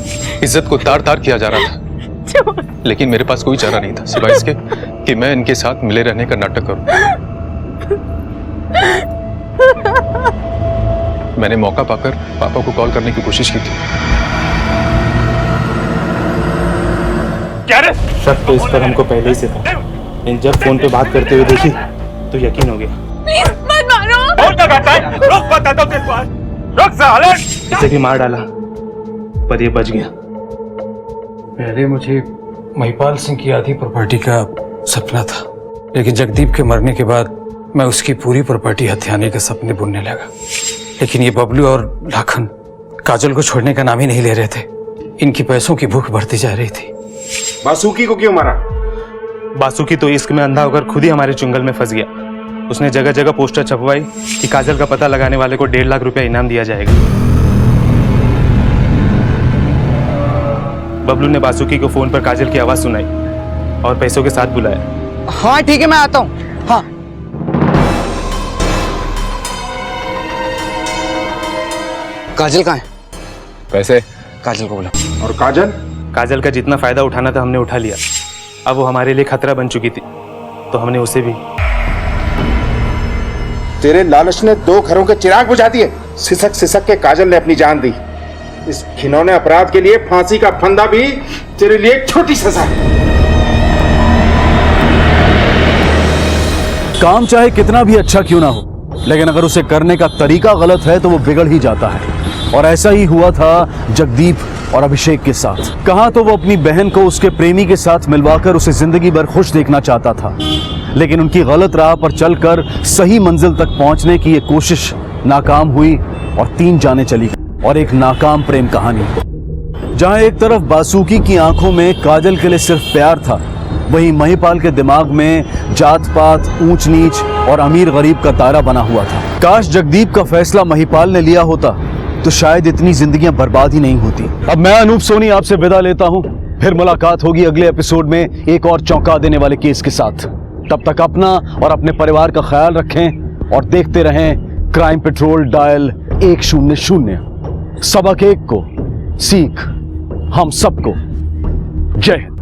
S17: इज्जत को तार तार किया जा रहा था, लेकिन मेरे पास कोई चारा नहीं था सिवाय इसके कि मैं इनके साथ मिले रहने का नाटक करूं। मैंने मौका पाकर पापा को कॉल करने की कोशिश की थी।
S22: क्या रे? शक तो इस पर हमको पहले ही से था, लेकिन जब फोन पे बात करते हुए देखी तो यकीन हो गया।
S1: प्लीज मत मारो।
S22: रुक, बताता हूं तेरे को। रुक साले। इसे भी मार डाला पर ये बच गया।
S21: पहले मुझे महिपाल सिंह की आधी प्रॉपर्टी का सपना था, लेकिन जगदीप के मरने के बाद मैं उसकी पूरी प्रॉपर्टी हथियाने के सपने बुनने लगा। लेकिन ये बबलू और लाखन काजल को छोड़ने का नाम ही नहीं ले रहे थे। इनकी पैसों की भूख बढ़ती जा रही थी।
S22: बासुकी को क्यों मारा? बासुकी तो इश्क में अंधा होकर खुद ही हमारे चुंगल में फंस गया। उसने जगह जगह पोस्टर छपवाई कि काजल का पता लगाने वाले को 1.5 लाख रुपया इनाम दिया जाएगा। बबलू ने बासुकी को फोन पर काजल की आवाज सुनाई और पैसों के साथ बुलाया।
S2: हाँ ठीक है, मैं आता हूँ। हाँ काजल कहाँ है?
S17: पैसे
S2: काजल को बुला।
S22: और काजल? काजल का जितना फायदा उठाना था हमने उठा लिया। अब वो हमारे लिए खतरा बन चुकी थी तो हमने उसे भी।
S8: तेरे लालच ने 2 घरों के चिराग बुझा दिए। सिसक सिसक के काजल ने अपनी जान दी। इस घिनौने अपराध के लिए फांसी का फंदा भी तेरे लिए एक छोटी सजा है।
S14: काम चाहे कितना भी अच्छा क्यों ना हो, लेकिन अगर उसे करने का तरीका गलत है तो वो बिगड़ ही जाता है। और ऐसा ही हुआ था जगदीप और अभिषेक के साथ। कहाँ तो वो अपनी बहन को उसके प्रेमी के साथ मिलवाकर उसे जिंदगी भर खुश देखना चाहता था, लेकिन उनकी गलत राह पर चलकर सही मंजिल तक पहुंचने की ये कोशिश नाकाम हुई और 3 जानें चली गई। और एक नाकाम प्रेम कहानी, जहां एक तरफ बासुकी की आंखों में काजल के लिए सिर्फ प्यार था, वहीं महिपाल के दिमाग में जात पात, ऊंच नीच और अमीर गरीब का तारा बना हुआ था। काश जगदीप का फैसला महिपाल ने लिया होता तो शायद इतनी जिंदगियां बर्बाद ही नहीं होती। अब मैं अनूप सोनी आपसे विदा लेता हूं, फिर मुलाकात होगी अगले एपिसोड में एक और चौंका देने वाले केस के साथ। तब तक अपना और अपने परिवार का ख्याल रखें और देखते रहें क्राइम पेट्रोल डायल 100। सबक एक को सीख हम सबको। जय हिंद।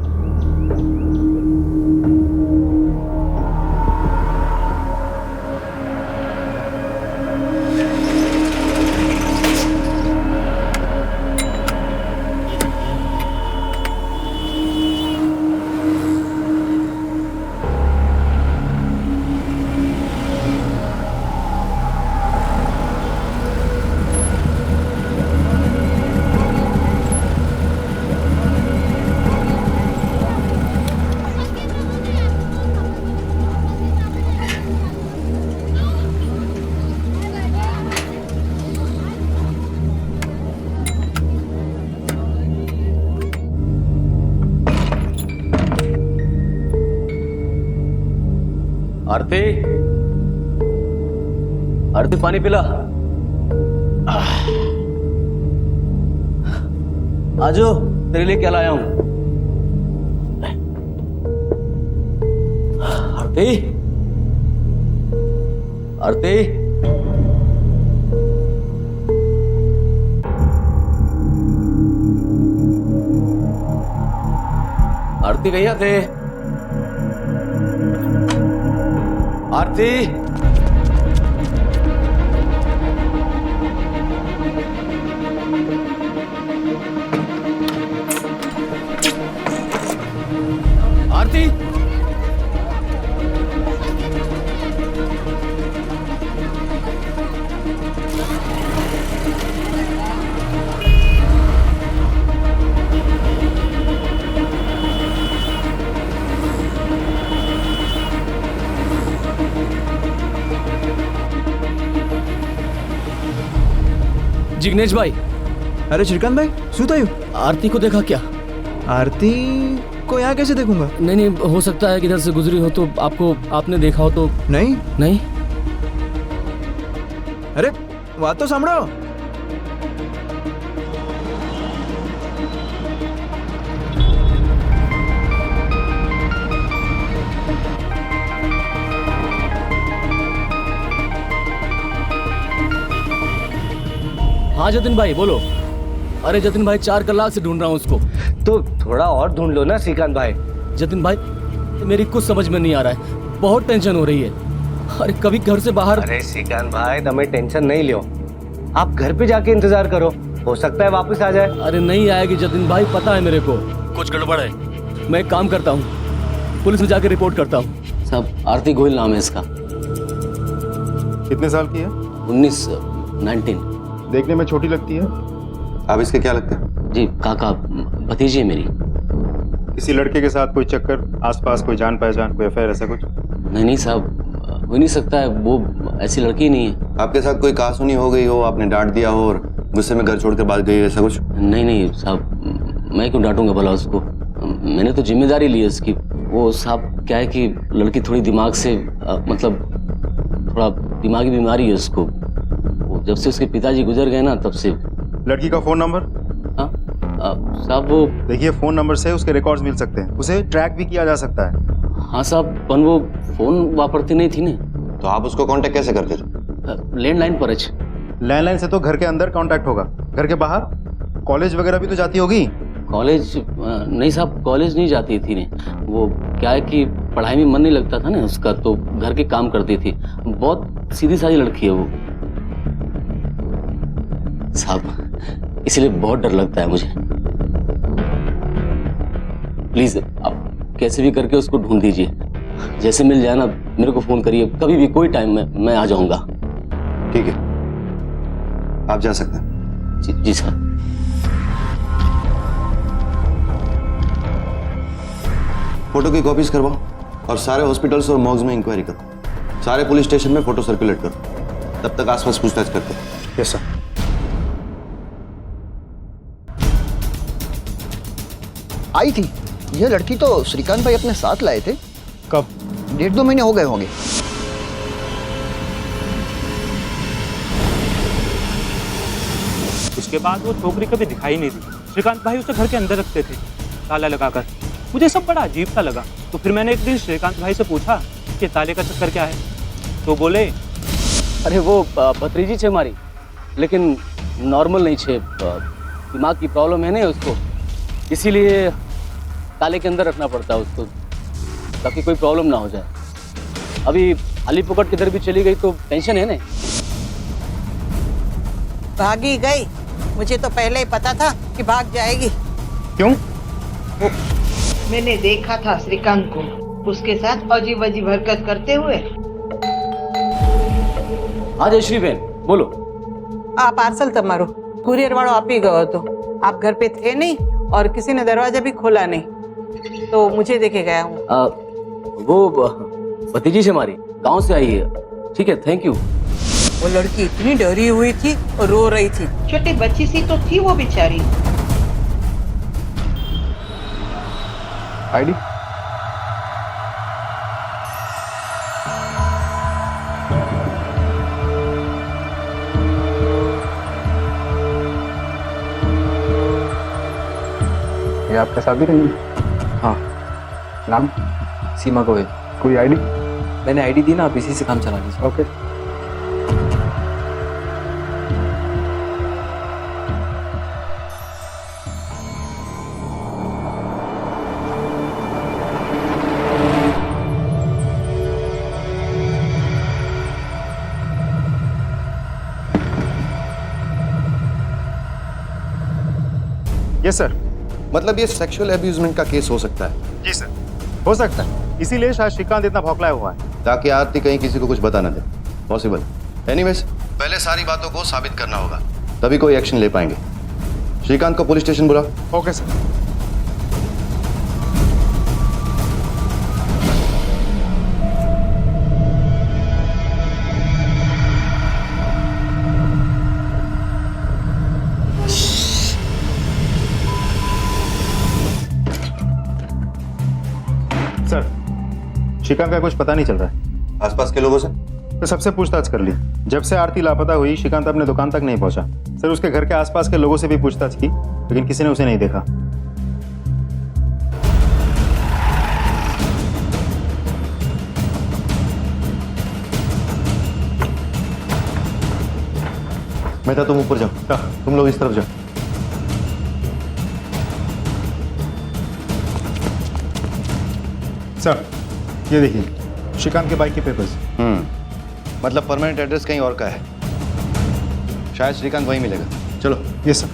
S12: आरती, आरती पानी पिला। आजो तेरे लिए क्या लाया हूं। आरती, आरती, आरती भैया थे।
S5: आरती, आरती,
S12: जिग्नेश भाई।
S18: अरे श्रीकांत भाई सुता यू
S12: आरती को देखा क्या?
S18: आरती को यहाँ कैसे देखूंगा?
S12: नहीं नहीं, हो सकता है कि इधर से गुजरी हो तो आपने देखा हो तो।
S18: नहीं
S12: नहीं।
S18: अरे बात तो सामड़ो।
S12: हाँ जतिन भाई बोलो। अरे जतिन भाई 4 कलाक से ढूंढ रहा हूँ उसको।
S5: तो थोड़ा और ढूंढ लो ना श्रीकांत भाई।
S12: जतिन भाई मेरी कुछ समझ में नहीं आ रहा है, बहुत टेंशन हो रही है। अरे कभी घर से बाहर।
S5: अरे श्रीकांत भाई तुम्हें टेंशन नहीं लो, आप घर पे जाके इंतजार करो, हो सकता है वापस आ जाए।
S12: अरे नहीं आएगी जतिन भाई, पता है मेरे को कुछ गड़बड़ है। मैं एक काम करता हूँ, पुलिस में जाके रिपोर्ट करता हूँ।
S7: साहब आरती गोयल नाम है इसका।
S8: कितने साल की है?
S7: 19
S8: देखने में छोटी लगती है। आप इसके क्या लगते हैं?
S7: जी काका, भतीजी है मेरी।
S8: किसी लड़के के साथ कोई चक्कर, आसपास कोई जान पहचान, कोई अफेयर ऐसा कुछ?
S7: नहीं साहब, हो नहीं सकता है, वो ऐसी लड़की नहीं है।
S9: आपके साथ कोई कहासुनी हो गई हो, आपने डांट दिया हो और गुस्से में घर छोड़कर भाग गई हो, ऐसा कुछ?
S7: नहीं साहब, मैं क्यों डांटूंगा भला उसको, मैंने तो जिम्मेदारी ली है उसकी। वो साहब क्या है कि लड़की थोड़ी दिमाग से मतलब थोड़ा दिमागी बीमारी है उसको। जब से उसके पिताजी गुजर गए ना तब से।
S8: लड़की का फोन नंबर?
S7: हाँ साहब, वो
S8: देखिए फोन नंबर से उसके रिकॉर्ड्स मिल सकते हैं, उसे ट्रैक भी किया जा सकता है।
S7: हाँ साहब, पर वो फोन वापरती नहीं थी ना।
S9: तो आप उसको कांटेक्ट कैसे करते थे?
S7: लैंडलाइन पर।
S8: लैंडलाइन से तो घर के अंदर कांटेक्ट होगा, घर के बाहर कॉलेज वगैरह भी तो जाती होगी।
S7: कॉलेज नहीं साहब, कॉलेज नहीं जाती थी ने। वो क्या है कि पढ़ाई में मन नहीं लगता था ना उसका, तो घर के काम करती थी। बहुत सीधी सादी लड़की है वो साहब, इसलिए बहुत डर लगता है मुझे। प्लीज आप कैसे भी करके उसको ढूंढ दीजिए, जैसे मिल जाए ना मेरे को फोन करिए, कभी भी कोई टाइम में मैं आ जाऊंगा।
S9: ठीक है, आप जा सकते हैं।
S7: जी सर।
S9: फोटो की कॉपीज करवाओ और सारे हॉस्पिटल्स और मॉर्ग्स में इंक्वायरी करो, सारे पुलिस स्टेशन में फोटो सर्कुलेट करो, तब तक आसपास पूछताछ करते हैं।
S8: Yes sir.
S23: आई थी यह लड़की तो श्रीकांत भाई अपने साथ लाए थे।
S8: कब?
S23: 1.5-2 महीने हो गए होंगे।
S24: उसके बाद वो छोकरी कभी दिखाई नहीं दी। श्रीकांत भाई उसे घर के अंदर रखते थे ताला लगाकर। मुझे सब बड़ा अजीब सा लगा, तो फिर मैंने एक दिन श्रीकांत भाई से पूछा कि ताले का चक्कर क्या है, तो बोले
S7: अरे वो भतीजी छे हमारी, लेकिन नॉर्मल नहीं छे, दिमाग की प्रॉब्लम है ना उसको, इसीलिए ताले के अंदर रखना पड़ता है उसको ताकि कोई प्रॉब्लम ना हो जाए। अभी अली पुकट किधर भी चली गई तो टेंशन है ना।
S25: भागी गई? मुझे तो पहले ही पता था कि भाग जाएगी।
S8: क्यों?
S25: मैंने देखा था श्रीकांत को उसके साथ अजीब अजीब हरकत करते हुए।
S7: हाँ जयश्री बहन बोलो।
S25: आ पार्सल तमारो कुरियर वालों आपी गयो तो आप घर पे थे नहीं और किसी ने दरवाजा भी खोला नहीं, तो मुझे देखे गया हूँ।
S7: वो भतीजी से हमारी गांव से आई है। ठीक है, थैंक यू।
S25: वो लड़की इतनी डरी हुई थी और रो रही थी, छोटी बच्ची सी तो थी वो बेचारी।
S8: आईडी?
S2: ये आपके साथ भी रही? हाँ। नाम? सीमा गोयल। कोई आईडी? मैंने आईडी दी ना, आप इसी से काम चला लीजिए। ओके।
S8: Yes sir.
S9: मतलब ये सेक्सुअल अब्यूजमेंट का केस हो सकता है?
S8: जी सर, हो सकता है। इसीलिए शायद श्रीकांत इतना भौंकलाया हुआ है,
S9: ताकि आरती कहीं किसी को कुछ बता ना दे। पॉसिबल। एनीवेज, पहले सारी बातों को साबित करना होगा, तभी कोई एक्शन ले पाएंगे। श्रीकांत को पुलिस स्टेशन बुला।
S8: Okay sir. सर, श्रीकांत का कुछ पता नहीं चल रहा है।
S9: आसपास के लोगों से
S8: तो सबसे पूछताछ कर ली। जब से आरती लापता हुई श्रीकांत अपने दुकान तक नहीं पहुंचा। सर, उसके घर के आसपास के लोगों से भी पूछताछ की, लेकिन किसी ने उसे नहीं देखा।
S9: मेहता, तुम ऊपर जाओ, तुम लोग इस तरफ जाओ।
S8: सर, ये देखिए श्रीकांत के बाइक के पेपर्स।
S9: मतलब परमानेंट एड्रेस कहीं और का है। शायद श्रीकांत वहीं मिलेगा। चलो।
S8: Yes sir.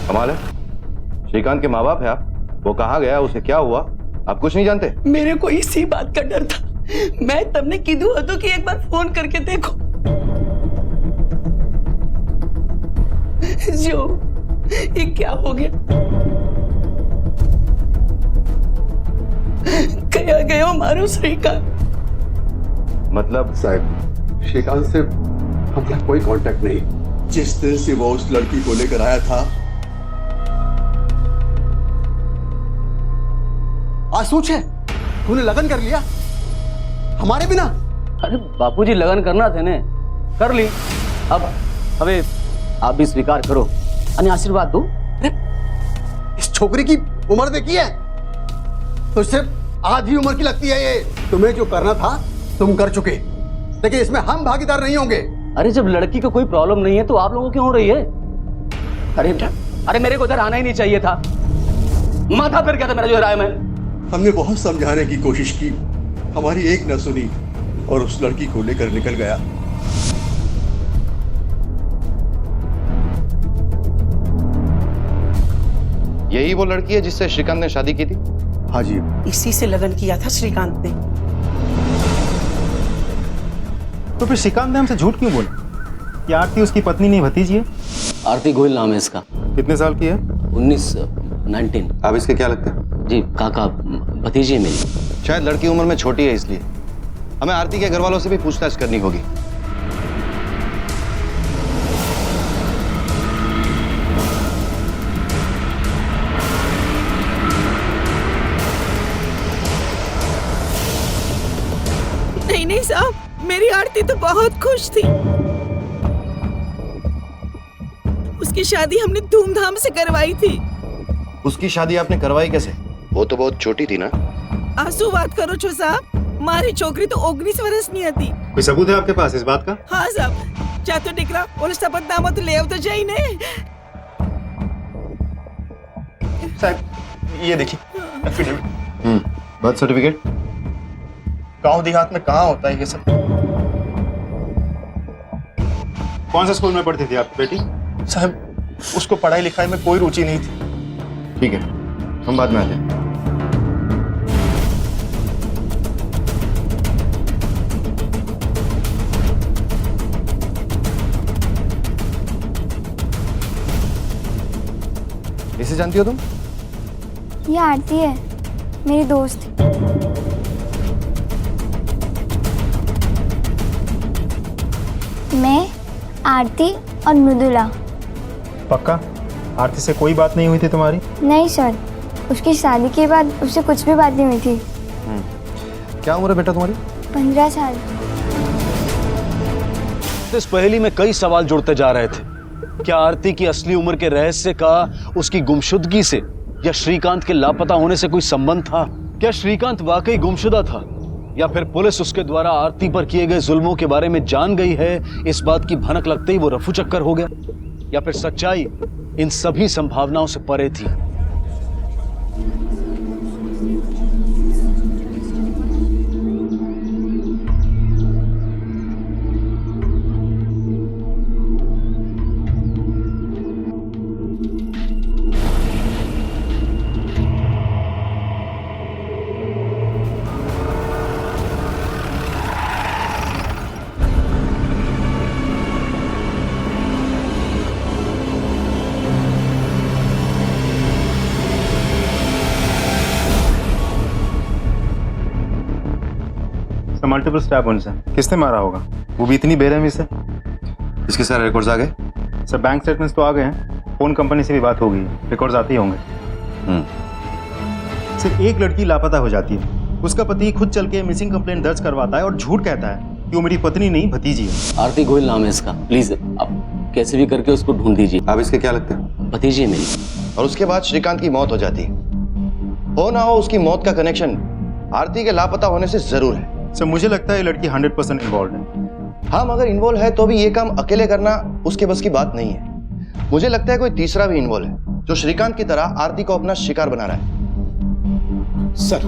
S9: कमाल है, श्रीकांत के माँ बाप है आप। वो कहाँ गया, उसे क्या हुआ, आप कुछ नहीं जानते?
S1: मेरे को इसी बात का डर था। मैं तमने कीधु हतो कि एक बार फोन करके देखो। जो ये क्या हो गया, कया गयो मारो श्रीकांत।
S9: मतलब
S4: साहब, श्रीकांत से हमारा कोई कांटेक्ट नहीं। जिस दिन से वो उस लड़की को लेकर आया था, आज सोच है तूने लगन कर लिया हमारे बिना।
S7: अरे बापूजी, लगन करना थे ने, कर ली। अब हमें आप भी स्वीकार करो और आशीर्वाद दो।
S4: इस छोकरी की उम्र देखी है तो सिर्फ आधी उम्र की लगती है ये। तुम्हें जो करना था तुम कर चुके, लेकिन इसमें हम भागीदार नहीं होंगे।
S7: अरे जब लड़की को कोई प्रॉब्लम नहीं है तो आप लोगों क्यों हो रही है? अरे मेरे को इधर आना ही नहीं चाहिए था। माथा फिर गया था मेरा जो राय में।
S4: हमने बहुत समझाने की कोशिश की, हमारी एक न सुनी और उस लड़की को लेकर निकल गया।
S9: यही वो लड़की है जिससे श्रीकांत ने शादी की थी?
S4: हाँ जी।
S1: इसी से लगन किया था श्रीकांत ने।
S8: तो फिर श्रीकांत ने हमसे झूठ क्यों बोला कि आरती उसकी पत्नी नहीं भतीजी है?
S7: आरती गोयल नाम है इसका।
S8: कितने साल की है?
S7: 19।
S9: आप इसके क्या लगते हैं?
S7: जी काका, भतीजी है मेरी।
S9: शायद लड़की उम्र में छोटी है, इसलिए हमें आरती के घर वालों से भी पूछताछ करनी होगी।
S1: नहीं साहब, मेरी आरती तो बहुत खुश थी। उसकी शादी हमने धूमधाम से करवाई थी।
S9: उसकी शादी आपने करवाई कैसे? वो तो बहुत छोटी थी ना।
S1: आंसू बात करो छो साहब, मारी छोकरी तो 19 वर्ष नहीं आती।
S8: कोई सबूत है आपके पास इस बात का?
S1: हाँ साहब, जा तो निकला और शपथनामा तो ले आओ तो जाई ने।
S8: साहब ये देखिए एफिडेविट।
S9: Birth certificate.
S8: गांव देहात में कहाँ होता है ये सब? कौन से स्कूल में पढ़ती थी आपकी बेटी? साहब उसको पढ़ाई लिखाई में कोई रुचि नहीं थी।
S9: ठीक है, हम बाद में आते हैं। इसे जानती हो तुम?
S10: ये आरती है, मेरी दोस्त। मैं, आरती और मृदुला।
S8: पक्का? आरती से कोई बात नहीं हुई थी तुम्हारी?
S10: नहीं सर, उसकी शादी के बाद उससे कुछ भी बात नहीं हुई थी।
S9: क्या उम्र है बेटा तुम्हारी?
S10: 15 साल।
S14: इस पहेली में कई सवाल जुड़ते जा रहे थे। क्या आरती की असली उम्र के रहस्य का उसकी गुमशुदगी से या श्रीकांत के लापता होने से कोई संबंध था? क्या श्रीकांत वाकई गुमशुदा था या फिर पुलिस उसके द्वारा आरती पर किए गए जुल्मों के बारे में जान गई है? इस बात की भनक लगते ही वो रफू चक्कर हो गया, या फिर सच्चाई इन सभी संभावनाओं से परे थी?
S22: मल्टीपल स्टैब वुंड्स हैं। किसने मारा होगा, वो भी इतनी बेरहमी से?
S9: इसके सारे रिकॉर्ड्स आ गए?
S22: सर बैंक स्टेटमेंट्स तो आ गए हैं, फोन कंपनी से भी बात हो गई है, रिकॉर्ड्स आते ही होंगे। सिर्फ एक लड़की लापता हो जाती है, उसका पति खुद चल के मिसिंग कंप्लेंट दर्ज करवाता है और झूठ कहता है कि वो मेरी पत्नी नहीं भतीजी है।
S7: आरती गोयल नाम है इसका, प्लीज आप कैसे भी करके उसको ढूंढ दीजिए।
S9: आप इसके क्या लगते हैं?
S7: भतीजी है मेरी।
S9: और उसके बाद श्रीकांत की मौत हो जाती है, हो ना हो उसकी मौत का कनेक्शन आरती के लापता होने से जरूर है।
S22: सर मुझे लगता है ये लड़की 100% इन्वॉल्व है।
S9: हाँ, मगर इन्वॉल्व है तो भी ये काम अकेले करना उसके बस की बात नहीं है। मुझे लगता है कोई तीसरा भी इन्वॉल्व है, जो श्रीकांत की तरह आरती को अपना शिकार बना रहा है।
S22: सर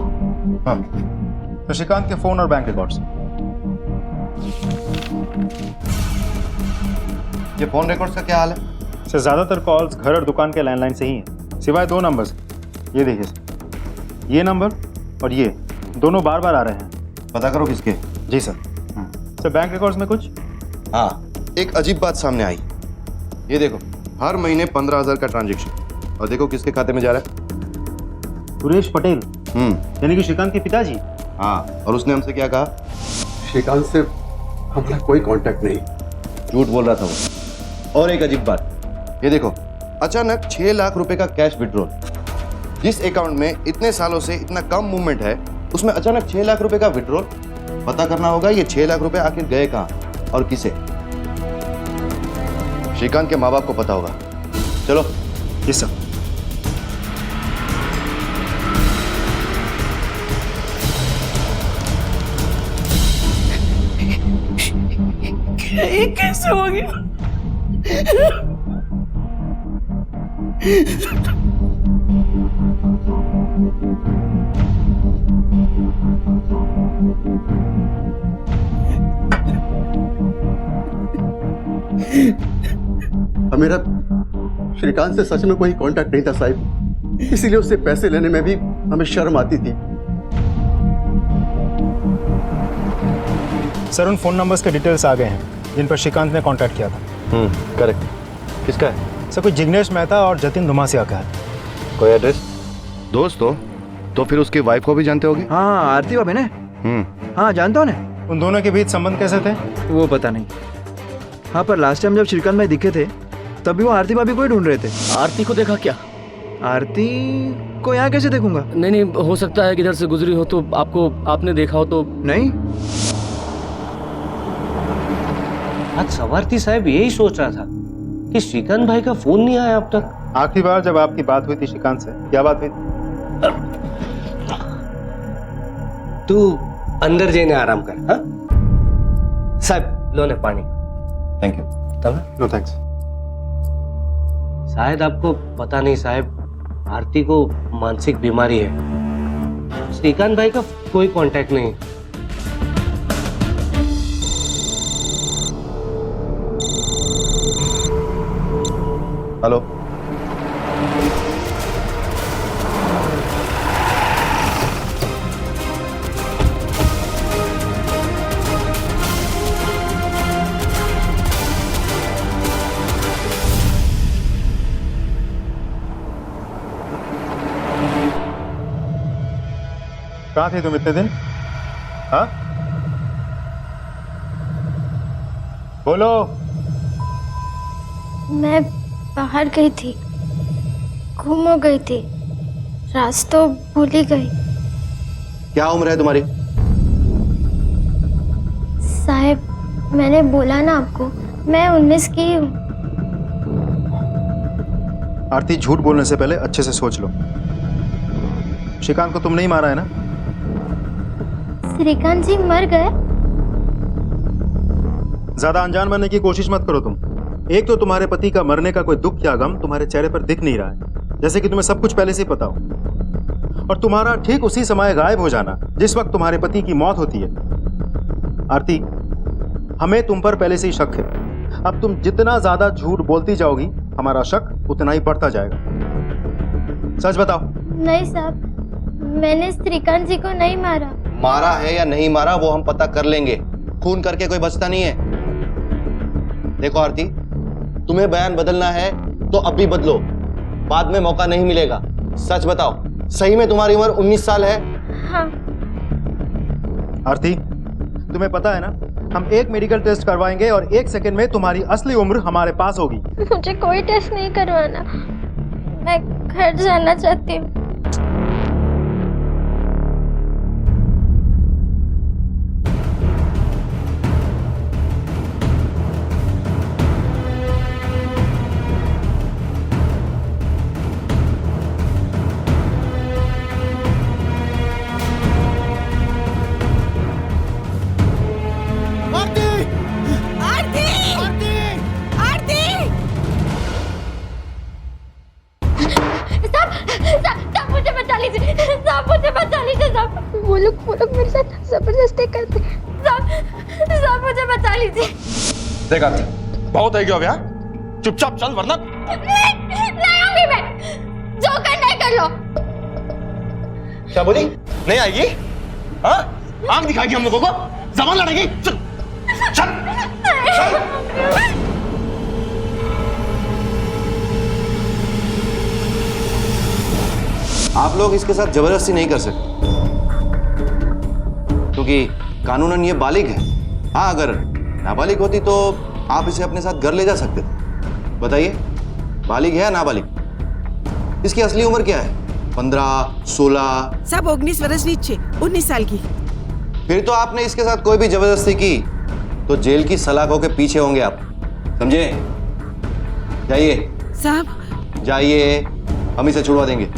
S22: हाँ, तो श्रीकांत के फोन और बैंक रिकॉर्ड्स।
S9: ये फोन रिकॉर्ड्स का क्या हाल है?
S22: सर ज्यादातर कॉल्स घर और दुकान के लैंडलाइन से ही हैं, सिवाय 2 नंबर्स। ये देखिए सर, ये नंबर और ये दोनों बार बार आ रहे हैं।
S9: पता करो किसके।
S22: जी सर। सर बैंक रिकॉर्ड्स में कुछ?
S9: हाँ, एक अजीब बात सामने आई। ये देखो, हर महीने 15,000 का ट्रांजैक्शन, और देखो किसके खाते में जा रहा है।
S22: सुरेश पटेल, यानी कि श्रीकांत के पिताजी।
S9: हाँ, और उसने हमसे क्या कहा?
S4: श्रीकांत से हमारा कोई कांटेक्ट नहीं।
S9: झूठ बोल रहा था वो। और एक अजीब बात, ये देखो, अचानक 6 लाख रुपए का कैश विड्रॉल। जिस अकाउंट में इतने सालों से इतना कम मूवमेंट है, उसमें अचानक 6 लाख रुपए का विड्रॉल। पता करना होगा ये 6 लाख रुपए आखिर गए कहां और किसे। श्रीकांत के माँ बाप को पता होगा। चलो।
S22: Yes sir.
S1: ये कैसे हो गया?
S4: मेरा श्रीकांत से सच में कोई कांटेक्ट नहीं था साहब, इसीलिए उससे पैसे लेने में भी हमें शर्म आती थी।
S22: सर उन फोन नंबर्स के डिटेल्स आ गए हैं जिन पर श्रीकांत ने कांटेक्ट किया था।
S9: करेक्ट। किसका है?
S22: सर कोई जिग्नेश मेहता और जतिन धुमासिया का है।
S9: कोई एड्रेस? दोस्त हो तो फिर उसकी वाइफ को भी जानते होगे?
S3: हाँ, आरती भाभी ने। हाँ जानता हूँ ना।
S22: उन दोनों के बीच संबंध कैसे थे
S3: वो पता नहीं। हाँ, पर लास्ट टाइम जब श्रीकांत भाई दिखे थे तभी वो आरती भाभी को ही ढूंढ रहे थे।
S7: आरती को देखा क्या?
S3: आरती को यहाँ कैसे देखूंगा?
S7: नहीं, हो सकता है कि इधर से गुजरी हो तो आपने देखा हो तो।
S3: नहीं।
S6: आज सवारती साहब यही सोच रहा था कि श्रीकांत भाई का फोन नहीं आया अब तक।
S22: आखिरी बार जब आपकी बात हुई थी श्रीकांत से, क्या बात हुई थी?
S6: तू अंदर जाने आराम कर। हाँ साहब, लो ने पानी।
S9: Thank you.
S22: No thanks.
S6: शायद आपको पता नहीं साहब, आरती को मानसिक बीमारी है। श्रीकांत भाई का कोई कांटेक्ट नहीं।
S9: हेलो।
S22: कहाँ थे तुम इतने दिन? हाँ बोलो।
S10: मैं बाहर गई थी, गुम हो गई थी, रास्ता भूल ही गई।
S9: क्या उम्र है तुम्हारी?
S10: साहब मैंने बोला ना आपको, मैं 19 की हूँ।
S22: आरती झूठ बोलने से पहले अच्छे से सोच लो। श्रीकांत को तुम नहीं मारा है ना?
S10: श्रीकांत जी मर गए?
S22: ज्यादा अनजान बनने की कोशिश मत करो तुम। एक तो तुम्हारे पति का मरने का कोई दुख या गम तुम्हारे चेहरे पर दिख नहीं रहा है, जैसे कि तुम्हें सब कुछ पहले से ही पता हो। और तुम्हारा ठीक उसी समय गायब हो जाना जिस वक्त तुम्हारे पति की मौत होती है। आरती, हमें तुम पर पहले से ही शक है। अब तुम जितना ज्यादा झूठ बोलती जाओगी, हमारा शक उतना ही बढ़ता जाएगा। सच बताओ।
S10: नहीं साहब, मैंने श्रीकांत जी को नहीं मारा।
S9: मारा है या नहीं मारा वो हम पता कर लेंगे। खून करके कोई बचता नहीं है। देखो आरती, तुम्हें बयान बदलना है तो अब भी बदलो, बाद में मौका नहीं मिलेगा। सच बताओ, सही में तुम्हारी उम्र 19 साल है?
S10: हाँ।
S22: आरती, तुम्हें पता है ना, हम एक मेडिकल टेस्ट करवाएंगे और 1 सेकंड में तुम्हारी असली उम्र हमारे पास होगी।
S10: मुझे कोई टेस्ट नहीं करवाना, मैं घर जाना चाहती हूँ। वो लोग मेरे साथ जबरदस्ती करते। साहब मुझे बचा लीजिए।
S9: देख आरती, बहुत है क्या यहाँ? चुपचाप चल वरना।
S10: नहीं आऊंगी मैं, जो करना है कर लो।
S9: क्या बोली? नहीं आएगी? हाँ? आंख दिखाएगी हम लोगों को? जबान लड़ेगी? चल, चल, चल। आप लोग इसके साथ जबरदस्ती नहीं कर सकते, क्योंकि कानूनन ये बालिग है। हाँ, अगर नाबालिग होती तो आप इसे अपने साथ घर ले जा सकते थे। बताइए, बालिग है या नाबालिग? इसकी असली उम्र क्या है? 15, 16?
S11: सब 19 वर्ष नीचे, 19 साल की।
S9: फिर तो आपने इसके साथ कोई भी जबरदस्ती की तो जेल की सलाखों के पीछे होंगे आप, समझे? जाइए
S11: साहब,
S9: जाइए, हम इसे छुड़वा देंगे।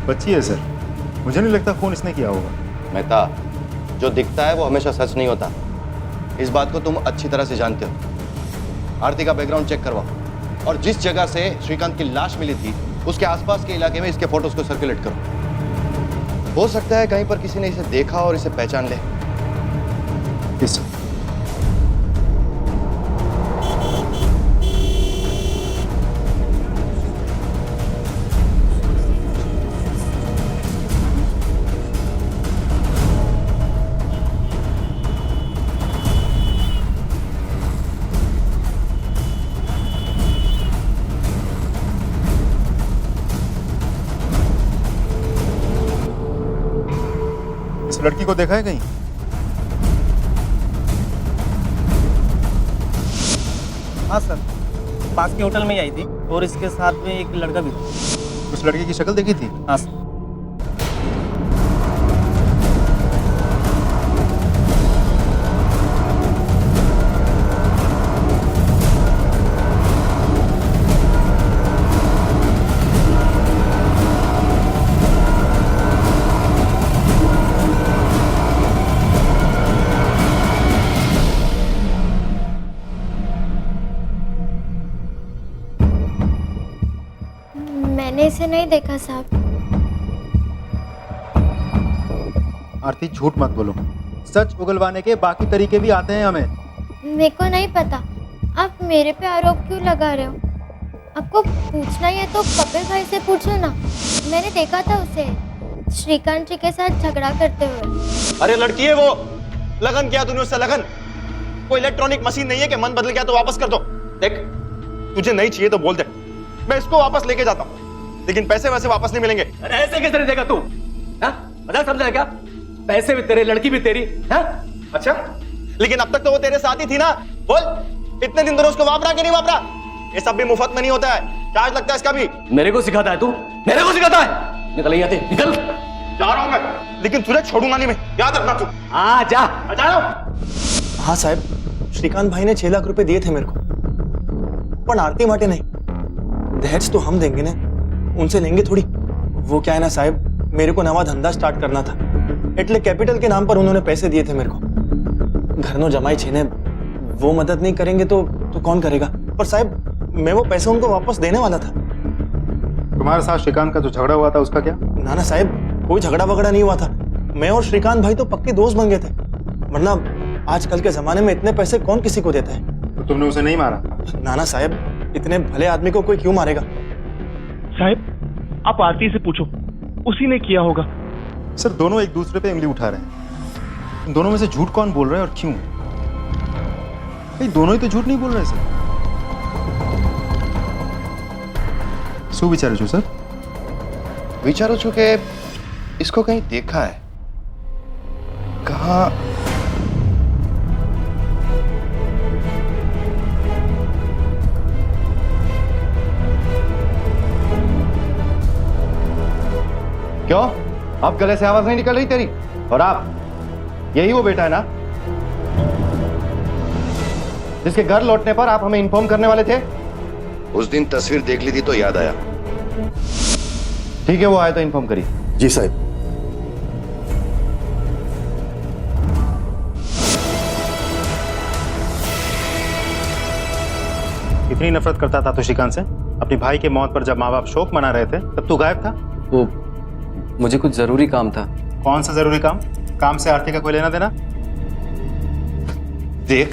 S22: बच्ची है सर, मुझे नहीं लगता फोन इसने किया होगा।
S9: मेहता, जो दिखता है वो हमेशा सच नहीं होता। इस बात को तुम अच्छी तरह से जानते हो। आरती का बैकग्राउंड चेक करवाओ और जिस जगह से श्रीकांत की लाश मिली थी उसके आसपास के इलाके में इसके फोटोज को सर्कुलेट करो। हो सकता है कहीं पर किसी ने इसे देखा और इसे पहचान ले।
S22: किस? लड़की को देखा है कहीं?
S12: हाँ सर, पास के होटल में ही आई थी और इसके साथ में एक लड़का भी था।
S22: उस लड़के की शक्ल देखी थी?
S12: हाँ सर।
S10: मैंने इसे नहीं देखा साहब।
S22: आरती, झूठ मत बोलो। सच उगलवाने के बाकी तरीके भी आते हैं हमें।
S10: मेरे को नहीं पता, आप मेरे पे आरोप क्यों लगा रहे हो? आपको पूछना ही है तो कपिल भाई से पूछो ना। मैंने देखा था उसे श्रीकांत जी के साथ झगड़ा करते हुए।
S9: अरे लड़की है वो। लगन किया तूने उससे? लगन कोई इलेक्ट्रॉनिक मशीन नहीं है कि मन बदल गया तो वापस कर दो। देख, तुझे नहीं चाहिए तो बोल दे, मैं इसको वापस लेके जाता हूँ, लेकिन पैसे वैसे वापस नहीं मिलेंगे।
S7: अरे ऐसे कैसे नहीं देगा तू? मजाक समझा क्या? पैसे भी तेरे, लड़की भी तेरी।
S9: अच्छा, लेकिन अब तक तो वो तेरे साथ ही थी ना। बोल, इतने दिन तो उसको वापरा कि नहीं वापरा? ये सब भी मुफ्त में नहीं होता है, चार्ज लगता है इसका भी।
S7: मेरे को सिखाता है तू? मेरे को सिखाता है? निकल यहाँ से, निकल।
S9: जा रहा हूं मैं, लेकिन तुझे छोड़ूंगा नहीं मैं, याद रखना तू।
S7: जा
S9: रहा हूं।
S12: हाँ साहब, श्रीकांत भाई ने 6 लाख रुपए दिए थे मेरे को, पर आरती माटे नहीं। दहेज तो हम देंगे ना, उनसे लेंगे थोड़ी। वो क्या है ना साहब, मेरे को नवा धंधा स्टार्ट करना था, એટલે कैपिटल के नाम पर उन्होंने पैसे दिए थे मेरे को। घर नो जमाई छे ने, वो मदद नहीं करेंगे तो कौन करेगा? पर साहब, मैं वो पैसे उनको वापस देने वाला था।
S22: तुम्हारे साथ श्रीकांत का जो झगड़ा हुआ था उसका क्या?
S12: ना साहब, कोई झगड़ा वगड़ा नहीं हुआ था। मैं और श्रीकांत भाई तो पक्के दोस्त बन गए थे, वरना आजकल के जमाने में इतने पैसे कौन किसी को देता है?
S22: तो तुमने उसे नहीं मारा?
S12: ना साहब, इतने भले आदमी को कोई क्यों मारेगा?
S22: साहब, आप आरती से पूछो, उसी ने किया होगा। सर, दोनों एक दूसरे पे उंगली उठा रहे हैं। दोनों में से झूठ कौन बोल रहा है और क्यों? भाई दोनों ही तो झूठ नहीं बोल रहे सर। શું વિચારો છો સર?
S9: विचारू છું કે इसको कहीं देखा है, कहाँ? क्यों? अब गले से आवाज नहीं निकल रही तेरी? और आप यही वो बेटा है ना जिसके घर लौटने पर आप हमें इन्फॉर्म करने वाले थे? उस दिन तस्वीर देख ली थी तो याद आया। ठीक है, वो आए तो इन्फॉर्म करिए।
S4: जी साहब।
S22: इतनी नफरत करता था तो श्रीकांत से? अपनी भाई के मौत पर जब माँ बाप शोक मना रहे थे तब तू गायब था।
S2: वो मुझे कुछ जरूरी काम था।
S22: कौन सा जरूरी काम? काम से आरती का कोई लेना देना?
S9: देख,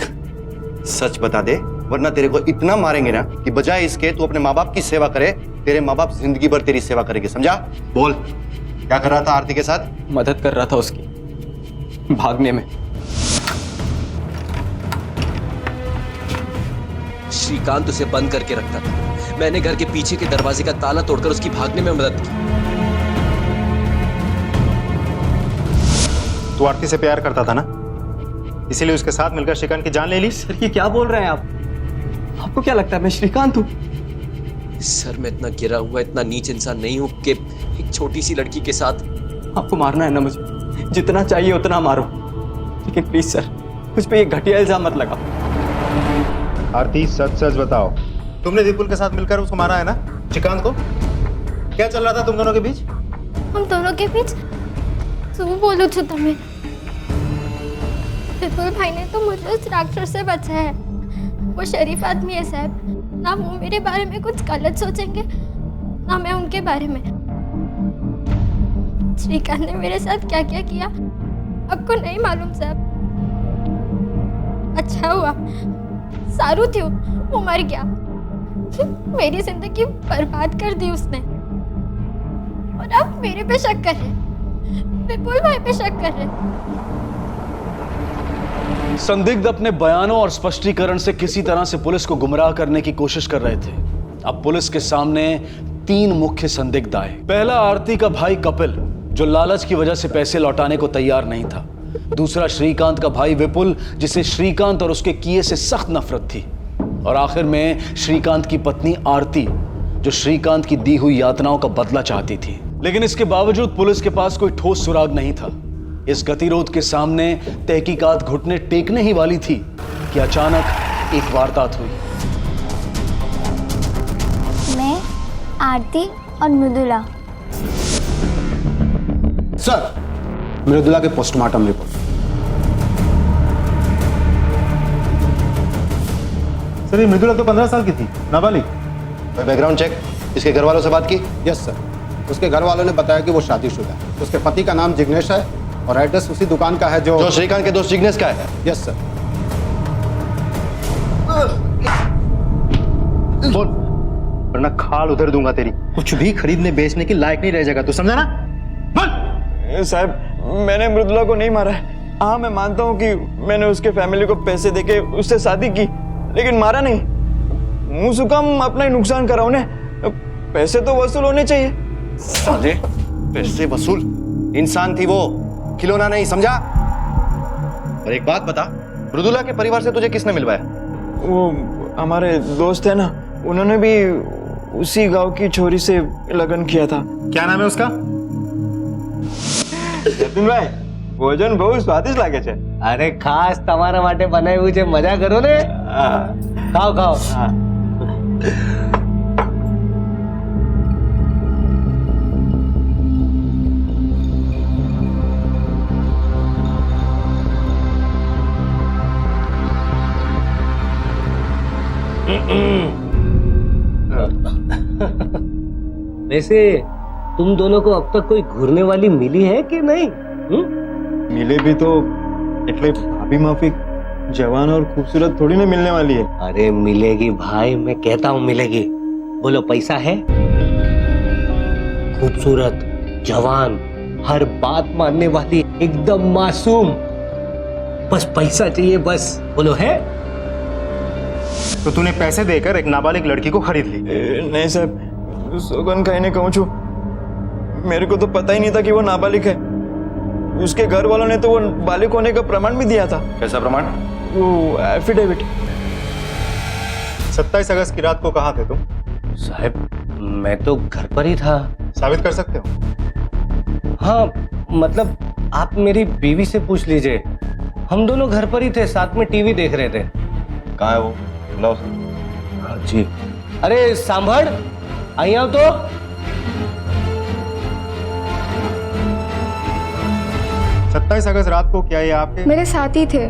S9: सच बता दे वरना तेरे को इतना मारेंगे ना कि बजाय इसके तू अपने माँ बाप की सेवा करे, तेरे माँ बाप जिंदगी भर तेरी सेवा करेंगे, समझा? बोल, क्या कर रहा था आरती के साथ?
S2: मदद कर रहा था उसकी भागने में।
S13: श्रीकांत उसे बंद करके रखता था। मैंने घर के पीछे के दरवाजे का ताला तोड़कर उसकी भागने में मदद की।
S22: तू आरती से प्यार करता था ना, इसीलिए उसके साथ मिलकर श्रीकांत की जान ले ली?
S2: सर ये क्या बोल रहे हैं आप? आपको क्या लगता है मैं श्रीकांत हूँ?
S13: सर मैं इतना गिरा हुआ, इतना नीच इंसान नहीं हूँ कि एक छोटी सी लड़की के साथ।
S2: आपको मारना है ना मुझे, जितना चाहिए उतना मारो, लेकिन प्लीज सर मुझ पे ये घटिया इल्जाम मत लगाओ।
S22: आरती सच सच बताओ, तुमने विपुल के साथ मिलकर उसको मारा है ना, श्रीकांत को? क्या चल रहा था तुम दोनों के बीच?
S10: हम दोनों के बीच શું બોલું છું તમે? विपुल भाई ने तो मुझे उस राक्षस से बचाया है। वो शरीफ आदमी है साहब, ना वो मेरे बारे में कुछ गलत सोचेंगे ना मैं उनके बारे में। श्रीकांत ने मेरे साथ क्या क्या किया आपको नहीं मालूम साहब। अच्छा हुआ, सारू थी वो मर गया। मेरी जिंदगी बर्बाद कर दी उसने, और आप मेरे पे शक कर रहे, विपुल भाई पे शक कर रहे।
S14: संदिग्ध अपने बयानों और स्पष्टीकरण से किसी तरह से पुलिस को गुमराह करने की कोशिश कर रहे थे। अब पुलिस के सामने 3 मुख्य संदिग्ध आए। पहला आरती का भाई कपिल, जो लालच की वजह से पैसे लौटाने को तैयार नहीं था। दूसरा श्रीकांत का भाई विपुल, जिसे श्रीकांत और उसके किए से सख्त नफरत थी। और आखिर में श्रीकांत की पत्नी आरती, जो श्रीकांत की दी हुई यातनाओं का बदला चाहती थी। लेकिन इसके बावजूद पुलिस के पास कोई ठोस सुराग नहीं था। इस गतिरोध के सामने तहकीकात घुटने टेकने ही वाली थी कि अचानक एक वारदात हुई।
S10: मैं, आरती और मृदुला।
S4: सर, मृदुला के पोस्टमार्टम रिपोर्ट।
S22: सर ये मृदुला तो 15 साल की थी, नाबालिग।
S9: बैकग्राउंड चेक, इसके घर वालों से बात की?
S4: यस सर, उसके घर वालों ने बताया कि वो शादीशुदा है। उसके पति का नाम जिग्नेश है और एड्रेस उसी दुकान का है जो
S9: श्रीकांत के दोस्त जिग्नेश का है।
S4: Yes sir.
S22: बोल वरना खाल उधर दूंगा तेरी। कुछ भी खरीदने बेचने की लायक नहीं रह जाएगा, तू समझा ना? बोल।
S12: साहब मैंने मृदुला को नहीं मारा है। हाँ मैं मानता हूँ कि मैंने उसके फैमिली को पैसे देके उससे शादी की, लेकिन मारा नहीं। मुंह सुकम अपना ही नुकसान करा उन्हें। पैसे तो वसूल होने चाहिए।
S9: साले पैसे वसूल? इंसान थी वो, खिलौना नहीं, समझा? और एक बात बता, मृदुला के परिवार से तुझे किसने मिलवाया?
S12: वो हमारे दोस्त है ना, उन्होंने भी उसी गांव की छोरी से लगन किया था।
S22: क्या नाम है उसका?
S12: जतिन भाई, भोजन बहुत स्वादिष्ट लागे छे।
S6: अरे खास તમારા માટે બનાવ્યું છે, મજા કરો ને। ખાઓ ખાઓ। वैसे तुम दोनों को अब तक कोई घूरने वाली मिली है कि नहीं?
S12: मिले भी तो એટલે ભાભી માફિક जवान और खूबसूरत थोड़ी ना मिलने वाली है।
S6: अरे मिलेगी भाई, मैं कहता हूँ मिलेगी। बोलो पैसा है? खूबसूरत, जवान, हर बात मानने वाली, एकदम मासूम, बस पैसा चाहिए बस। बोलो है?
S22: तो तूने पैसे देकर एक नाबालिग लड़की को खरीद ली?
S12: नहीं साहब,
S3: सोगन खाई ने कहूँ छू, मेरे को तो पता ही नहीं था कि वो नाबालिग है। उसके घर वालों ने तो वो बालिग होने का प्रमाण भी दिया था।
S8: कैसा प्रमाण?
S3: वो एफिडेविट।
S22: 27 अगस्त की रात को कहाँ थे तुम?
S6: साहब मैं तो घर पर ही था।
S22: साबित कर सकते हो?
S6: हाँ मतलब आप मेरी बीवी से पूछ लीजिए, हम दोनों घर पर ही थे, साथ में टीवी देख रहे थे।
S8: कहाँ है वो? बुलाओ उसे।
S6: हाँ जी। अरे सांभर आई आओ तो।
S22: 27 अगस्त रात को क्या ये आपके?
S15: मेरे साथ ही थे,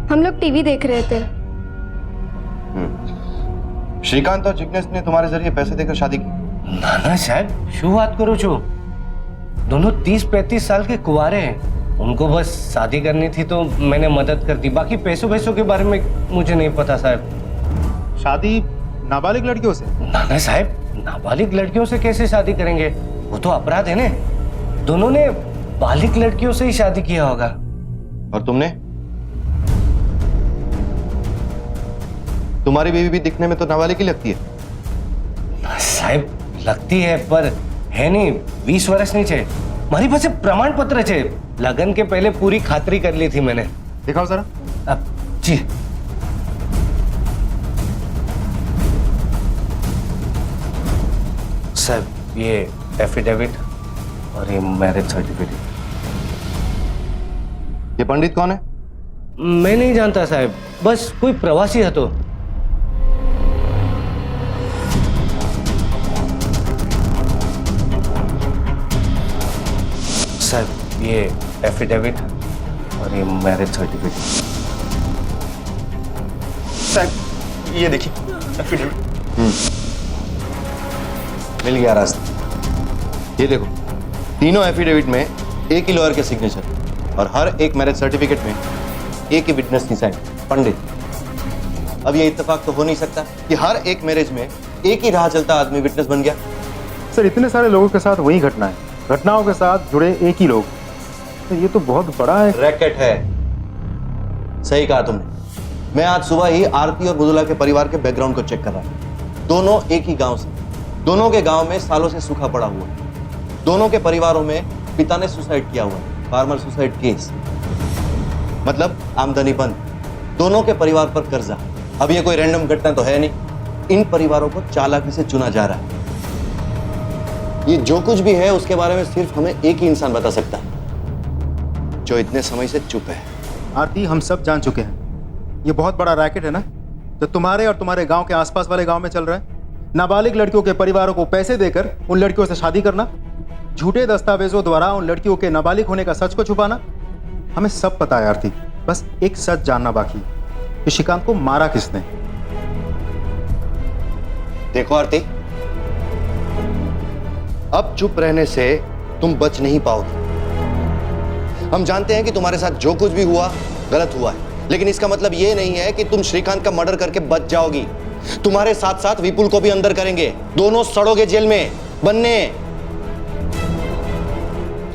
S15: हम लोग टीवी देख रहे थे।
S9: श्रीकांत और जिग्नेश ने तुम्हारे जरिए पैसे देकर शादी की?
S6: ना ना साहब, शू बात करो छो, दोनों 30-35 साल के कुंवारे हैं। उनको बस शादी करनी थी तो मैंने मदद कर दी, बाकी पैसों के बारे में मुझे नहीं पता साहब।
S22: शादी नाबालिग लड़कियों से?
S6: ना ना साहब, नाबालिग लड़कियों से कैसे शादी करेंगे, वो तो अपराध है ना। दोनों ने बालिग लड़कियों से ही शादी किया होगा।
S9: और तुमने? तुम्हारी बीवी भी दिखने में तो नाबालिग ही लगती है।
S6: साहब लगती है पर है नहीं, 20 वर्ष नीचे। मारी पास प्रमाण पत्र है, लगन के पहले पूरी खातरी कर ली थी मैंने।
S22: दिखाओ जरा।
S6: अब जी साहब, ये एफिडेविट और ये मैरिज सर्टिफिकेट।
S9: ये पंडित कौन है?
S6: मैं नहीं जानता साहब, बस कोई प्रवासी है तो। साहब ये एफिडेविट और ये मैरिज सर्टिफिकेट।
S3: साहब ये देखिए एफिडेविट।
S9: मिल गया रास्ता। ये देखो, तीनों एफिडेविट में एक ही लॉयर के सिग्नेचर और हर एक मैरिज सर्टिफिकेट में एक ही विटनेस की साइन, पंडित। अब ये इत्तेफाक तो हो नहीं सकता कि हर एक मैरिज में एक ही राह चलता आदमी विटनेस बन गया।
S22: सर इतने सारे लोगों के साथ वही घटना है, घटनाओं के साथ जुड़े एक ही लोग, तो ये तो बहुत बड़ा है।
S9: रैकेट है। सही कहा तुमने। मैं आज सुबह ही आरती और मृदुला के परिवार के बैकग्राउंड को चेक कर रहा हूं। दोनों एक ही गांव से, दोनों के गांव में सालों से सूखा पड़ा हुआ, दोनों के परिवारों में पिता ने सुसाइड किया हुआ, फार्मर सुसाइड केस, मतलब आमदनी बंद, दोनों के परिवार पर कर्जा। अब ये कोई रैंडम घटना तो है नहीं, इन परिवारों को चालाकी से चुना जा रहा है। ये जो कुछ भी है उसके बारे में सिर्फ हमें एक ही इंसान बता सकता है, जो इतने समय से चुप है।
S22: आरती, हम सब जान चुके हैं, ये बहुत बड़ा रैकेट है ना, जो तुम्हारे और तुम्हारे गांव के आसपास वाले गांव में चल रहा है। नाबालिग लड़कियों के परिवारों को पैसे देकर उन लड़कियों से शादी करना, झूठे दस्तावेजों द्वारा उन लड़कियों के नाबालिग होने का सच को छुपाना, हमें सब पता है आरती। बस एक सच जानना बाकी है कि श्रीकांत को मारा किसने।
S9: देखो आरती, अब चुप रहने से तुम बच नहीं पाओगे। हम जानते हैं कि तुम्हारे साथ जो कुछ भी हुआ गलत हुआ है, लेकिन इसका मतलब यह नहीं है कि तुम श्रीकांत का मर्डर करके बच जाओगी। तुम्हारे साथ साथ विपुल को भी अंदर करेंगे, दोनों सड़ोगे जेल में बनने।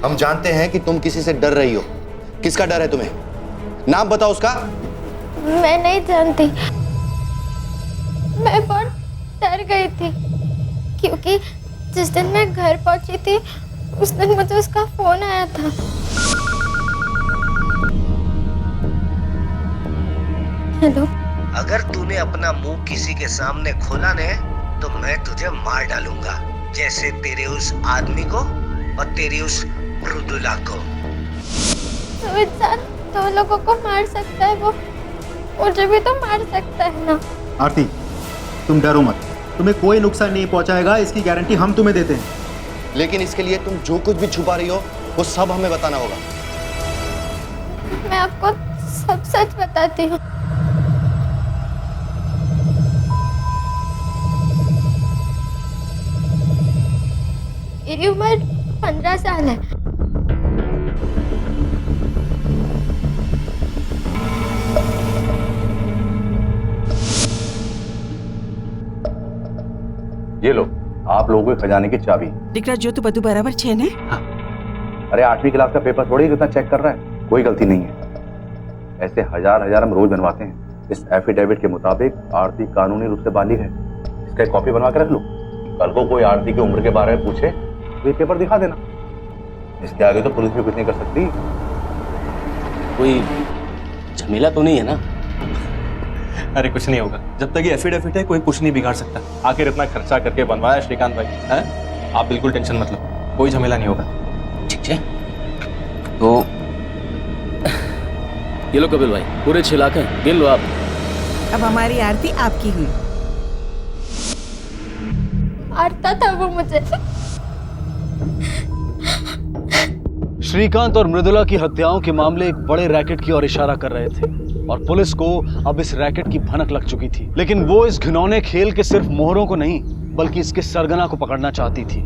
S9: हम जानते हैं कि तुम किसी से डर रही हो। किसका डर है तुम्हें? नाम बताओ उसका।
S10: मैं नहीं जानती, मैं बहुत डर गई थी क्योंकि जिस दिन मैं घर पहुंची थी उस दिन मुझे उसका फोन आया था। हेलो।
S5: अगर तूने अपना मुंह किसी के सामने खोला ने तो मैं तुझे मार डालूंगा, जैसे तेरे उस आदमी को और तेरी उस मृदुला को।
S10: तो इंसान दो लोगों को मार सकता है, वो मुझे भी तो मार सकता है ना।
S22: आरती, तुम डरो मत, तुम्हें कोई नुकसान नहीं पहुंचाएगा, इसकी गारंटी हम तुम्हें देते हैं।
S9: लेकिन इसके लिए तुम जो कुछ भी छुपा रही हो वो सब हमें बताना होगा।
S10: मैं आपको सब सच बताती हूँ। मेरी उम्र 15 साल है।
S8: ये लो, आप लोगों के खजाने की चाबी।
S11: દીકરા જો તું બધું બરાબર છે ને?
S8: अरे 8वीं क्लास का पेपर थोड़ी कितना चेक कर रहा है, कोई गलती नहीं है। ऐसे हजार हम रोज बनवाते हैं। इस एफिडेविट के मुताबिक आरती कानूनी रूप से बालिग है। इसका एक कॉपी बनवा के रख लो।
S16: कल को कोई आरती की उम्र के बारे में पूछे तो ये पेपर दिखा देना। इसके आगे तो पुलिस भी कुछ नहीं कर सकती।
S7: कोई झमेला तो नहीं है ना?
S12: अरे कुछ नहीं होगा, जब तक ये एफिडेविट है कोई कुछ नहीं बिगाड़ सकता। आखिर इतना खर्चा करके बनवाया श्रीकांत भाई है, आप बिल्कुल टेंशन मत लो, कोई झमेला नहीं होगा।
S7: ठीक है, तो ये लो कपिल भाई, पूरे 6 लाख हैं, गिन लो आप।
S11: अब हमारी आरती आपकी हुई।
S10: मारता था वो मुझे।
S14: श्रीकांत और मृदुला की हत्याओं के मामले एक बड़े रैकेट की ओर इशारा कर रहे थे और पुलिस को अब इस रैकेट की भनक लग चुकी थी। लेकिन वो इस घिनौने खेल के सिर्फ मोहरों को नहीं बल्कि इसके सरगना को पकड़ना चाहती थी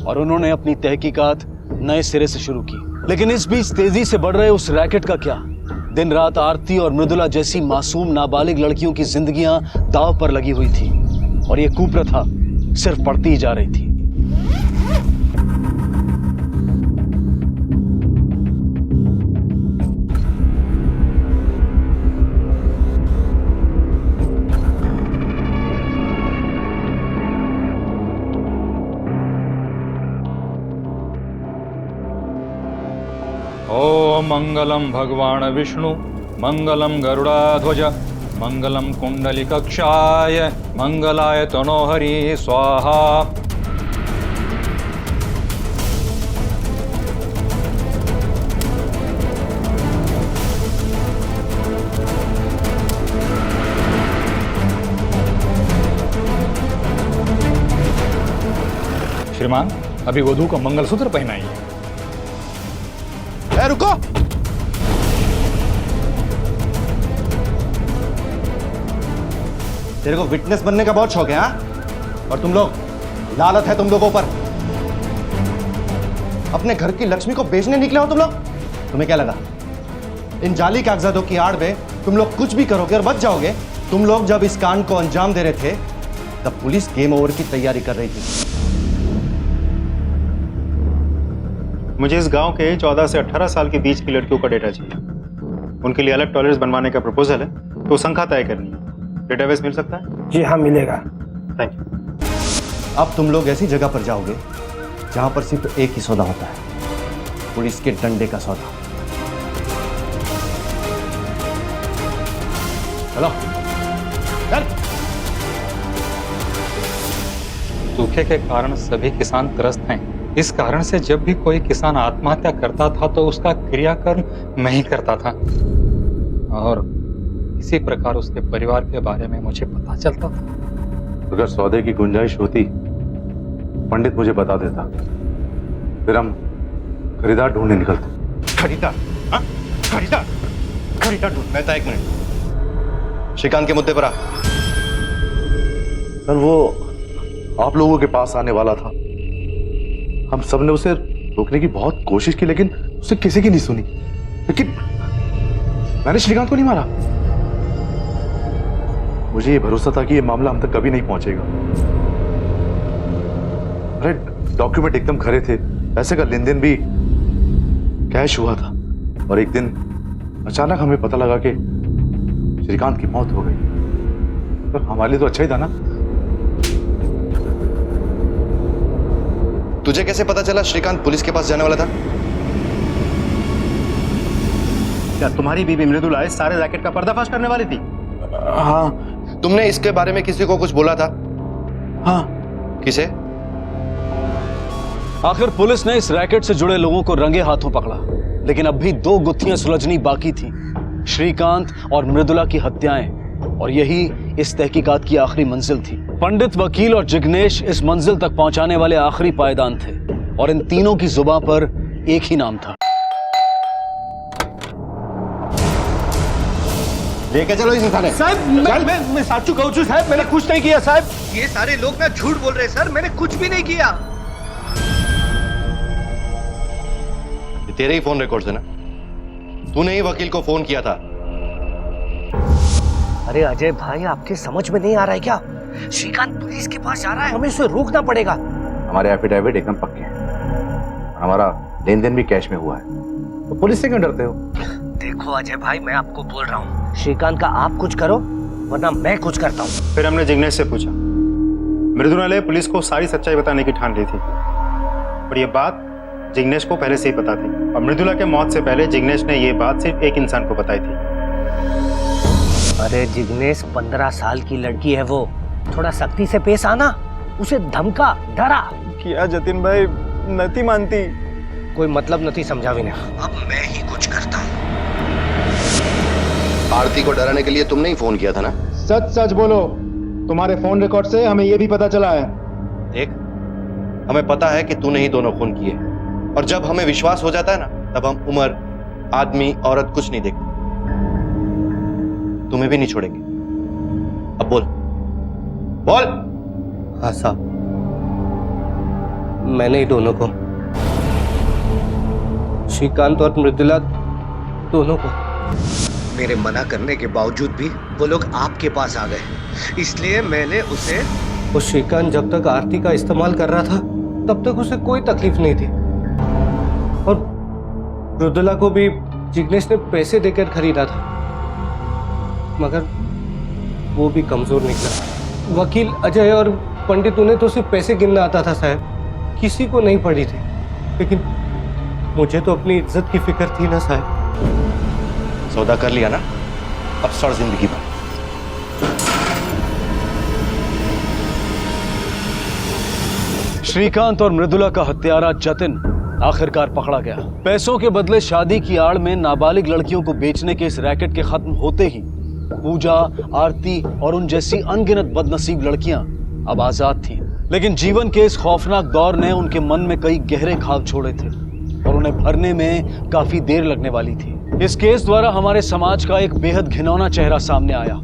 S14: और उन्होंने अपनी तहकीकात नए सिरे से शुरू की। लेकिन इस बीच तेजी से बढ़ रहे उस रैकेट का क्या? दिन रात आरती और मृदुला जैसी मासूम नाबालिग लड़कियों की जिंदगियां दांव पर लगी हुई थी और ये कुप्रथा सिर्फ बढ़ती ही जा रही थी।
S17: ओम मंगलम भगवान विष्णु, मंगलम गरुड़ाध्वज, मंगलम कुंडलिकक्षाय, मंगलाय तनोहरि स्वाहा। श्रीमान, अभी वधू को मंगलसूत्र पहनाइए।
S9: रुको, तेरे को विटनेस बनने का बहुत शौक है हाँ? और तुम लोग, लालच है तुम लोगों पर। अपने घर की लक्ष्मी को बेचने निकले हो तुम लोग। तुम्हें क्या लगा इन जाली कागजातों की आड़ में तुम लोग कुछ भी करोगे और बच जाओगे? तुम लोग जब इस कांड को अंजाम दे रहे थे तब पुलिस गेम ओवर की तैयारी कर रही थी।
S22: मुझे इस गांव के 14 से 18 साल के बीच की लड़कियों का डेटा चाहिए। उनके लिए अलग टॉलरेंस बनवाने का प्रपोजल है, तो संख्या तय करनी है। डेटाबेस मिल सकता है?
S19: जी हाँ, मिलेगा।
S22: Thank you.
S9: अब तुम लोग ऐसी जगह पर जाओगे जहां पर सिर्फ एक ही सौदा होता है, पुलिस के डंडे का सौदा। चलो चल।
S17: सूखे के कारण सभी किसान त्रस्त हैं। इस कारण से जब भी कोई किसान आत्महत्या करता था तो उसका क्रियाकर्म मैं ही करता था और इसी प्रकार उसके परिवार के बारे में मुझे पता चलता था।
S16: अगर सौदे की गुंजाइश होती पंडित मुझे बता देता, फिर हम खरीदार ढूंढने निकलते।
S9: खरीदार? हाँ? खरीदार? खरीदार ढूंढ। मैं था, एक मिनट। श्रीकांत के मुद्दे पर आ।
S16: सर, वो आप लोगों के पास आने वाला था। हम सब ने उसे रोकने की बहुत कोशिश की लेकिन उसे किसी की नहीं सुनी। लेकिन मैंने श्रीकांत को नहीं मारा। मुझे ये भरोसा था कि ये मामला हम तक कभी नहीं पहुंचेगा। अरे डॉक्यूमेंट एकदम खरे थे, पैसे का लेन देन भी कैश हुआ था और एक दिन अचानक हमें पता लगा कि श्रीकांत की मौत हो गई। तो हमारे लिए तो अच्छा ही था ना।
S9: तुझे कैसे पता चला श्रीकांत पुलिस के पास जाने वाला था?
S22: क्या तुम्हारी बीबी मृदुला इस सारे रैकेट का पर्दाफाश करने वाली थी?
S9: हाँ। तुमने इसके बारे में किसी को कुछ बोला था?
S22: हाँ।
S9: किसे?
S14: आखिर पुलिस ने इस रैकेट से जुड़े लोगों को रंगे हाथों पकड़ा, लेकिन अब भी 2 गुत्थियां सुलझनी बाकी थी, श्रीकांत और मृदुला की हत्याएं। और यही इस तहकीकात की आखिरी मंजिल थी। पंडित, वकील और जिग्नेश इस मंजिल तक पहुंचाने वाले आखिरी पायदान थे और इन तीनों की जुबान पर एक ही नाम था।
S9: लेके चलो इस थाने।
S19: साहब, मैं साचू कहूँ छू साहब, मैंने कुछ नहीं किया साहब।
S23: ये सारे लोग ना झूठ बोल रहे हैं सर, मैंने कुछ भी नहीं किया।
S9: ये तेरे ही फोन रिकॉर्ड्स है ना? तूने ही वकील को फोन किया था।
S5: अरे अजय भाई, आपके समझ में नहीं आ रहा है क्या? श्रीकांत पुलिस के पास जा रहा है, हमें उसे रोकना पड़ेगा।
S16: हमारे एफिडेविट एकदम पक्के हैं, हमारा लेन देन भी कैश में हुआ है, तो पुलिस से क्यों डरते हो?
S5: देखो अजय भाई, मैं आपको बोल रहा हूँ, श्रीकांत का आप कुछ करो वरना मैं कुछ करता हूँ।
S22: फिर हमने जिग्नेश से पूछा, मृदुला ने पुलिस को सारी सच्चाई बताने की ठान ली थी और ये बात जिग्नेश को पहले से ही पता थी। और मृदुला के मौत से पहले जिग्नेश ने ये बात सिर्फ एक इंसान को बताई थी।
S6: अरे जिग्नेश 15 साल की लड़की है वो, थोड़ा सख्ती से पेश आना, उसे धमका डरा।
S3: क्या जतिन भाई नहीं मानती?
S6: कोई मतलब नहीं समझा भी नहीं।
S23: अब मैं ही कुछ करता हूँ। आरती को डराने के लिए तुमने ही फोन किया था ना?
S22: सच सच बोलो, तुम्हारे फोन रिकॉर्ड से हमें यह भी पता चला है।
S9: देख, हमें पता है कि तूने ही दोनों खून किए, और जब हमें विश्वास हो जाता है ना, तब हम उम्र, आदमी, औरत कुछ नहीं देखते। तुम्हें भी नहीं छोड़ेंगे। अब बोल बोल।
S6: हाँ साहब, मैंने ही दोनों को, श्रीकांत और मृदुला दोनों को।
S23: मेरे मना करने के बावजूद भी वो लोग आपके पास आ गए, इसलिए मैंने उसे।
S6: वो श्रीकांत जब तक आरती का इस्तेमाल कर रहा था तब तक उसे कोई तकलीफ नहीं थी, और मृदुला को भी जिग्नेश ने पैसे देकर खरीदा था, मगर वो भी कमजोर निकला। वकील अजय और पंडित उन्हें तो सिर्फ पैसे गिनना आता था साहब, किसी को नहीं पड़ी थी। लेकिन मुझे तो अपनी इज्जत की फिक्र थी ना साहब।
S9: सौदा कर लिया ना, अब सड़ जिंदगी भर।
S14: श्रीकांत और मृदुला का हत्यारा जतिन आखिरकार पकड़ा गया। पैसों के बदले शादी की आड़ में नाबालिग लड़कियों को बेचने के इस रैकेट के खत्म होते ही पूजा, आरती और उन जैसी अनगिनत बदनसीब लड़कियां अब आजाद थीं। लेकिन जीवन के इस खौफनाक दौर ने उनके मन में कई गहरे घाव छोड़े थे और उन्हें भरने में काफी देर लगने वाली थी। इस केस द्वारा हमारे समाज का एक बेहद घिनौना चेहरा सामने आया,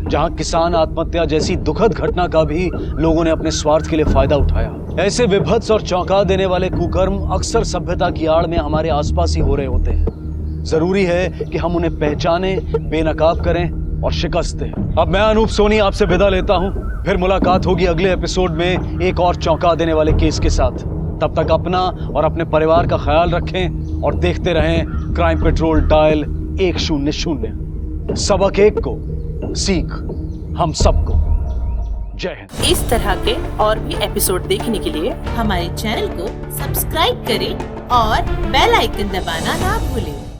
S14: जहां किसान आत्महत्या जैसी दुखद घटना का भी लोगों ने अपने स्वार्थ के लिए फायदा उठाया। ऐसे विभत्स और चौंका देने वाले कुकर्म अक्सर सभ्यता की आड़ में हमारे आसपास ही हो रहे होते हैं। जरूरी है कि हम उन्हें पहचाने, बेनकाब करें और शिकस्त दें। अब मैं अनूप सोनी आपसे विदा लेता हूं। फिर मुलाकात होगी अगले एपिसोड में एक और चौंका देने वाले केस के साथ। तब तक अपना और अपने परिवार का ख्याल रखें और देखते रहें क्राइम पेट्रोल डायल 100। सबक एक को, सीख हम सबको। जय हिंद।
S18: इस तरह के और भी एपिसोड देखने के लिए हमारे चैनल को सब्सक्राइब करें और बेल आइकन दबाना ना भूलें।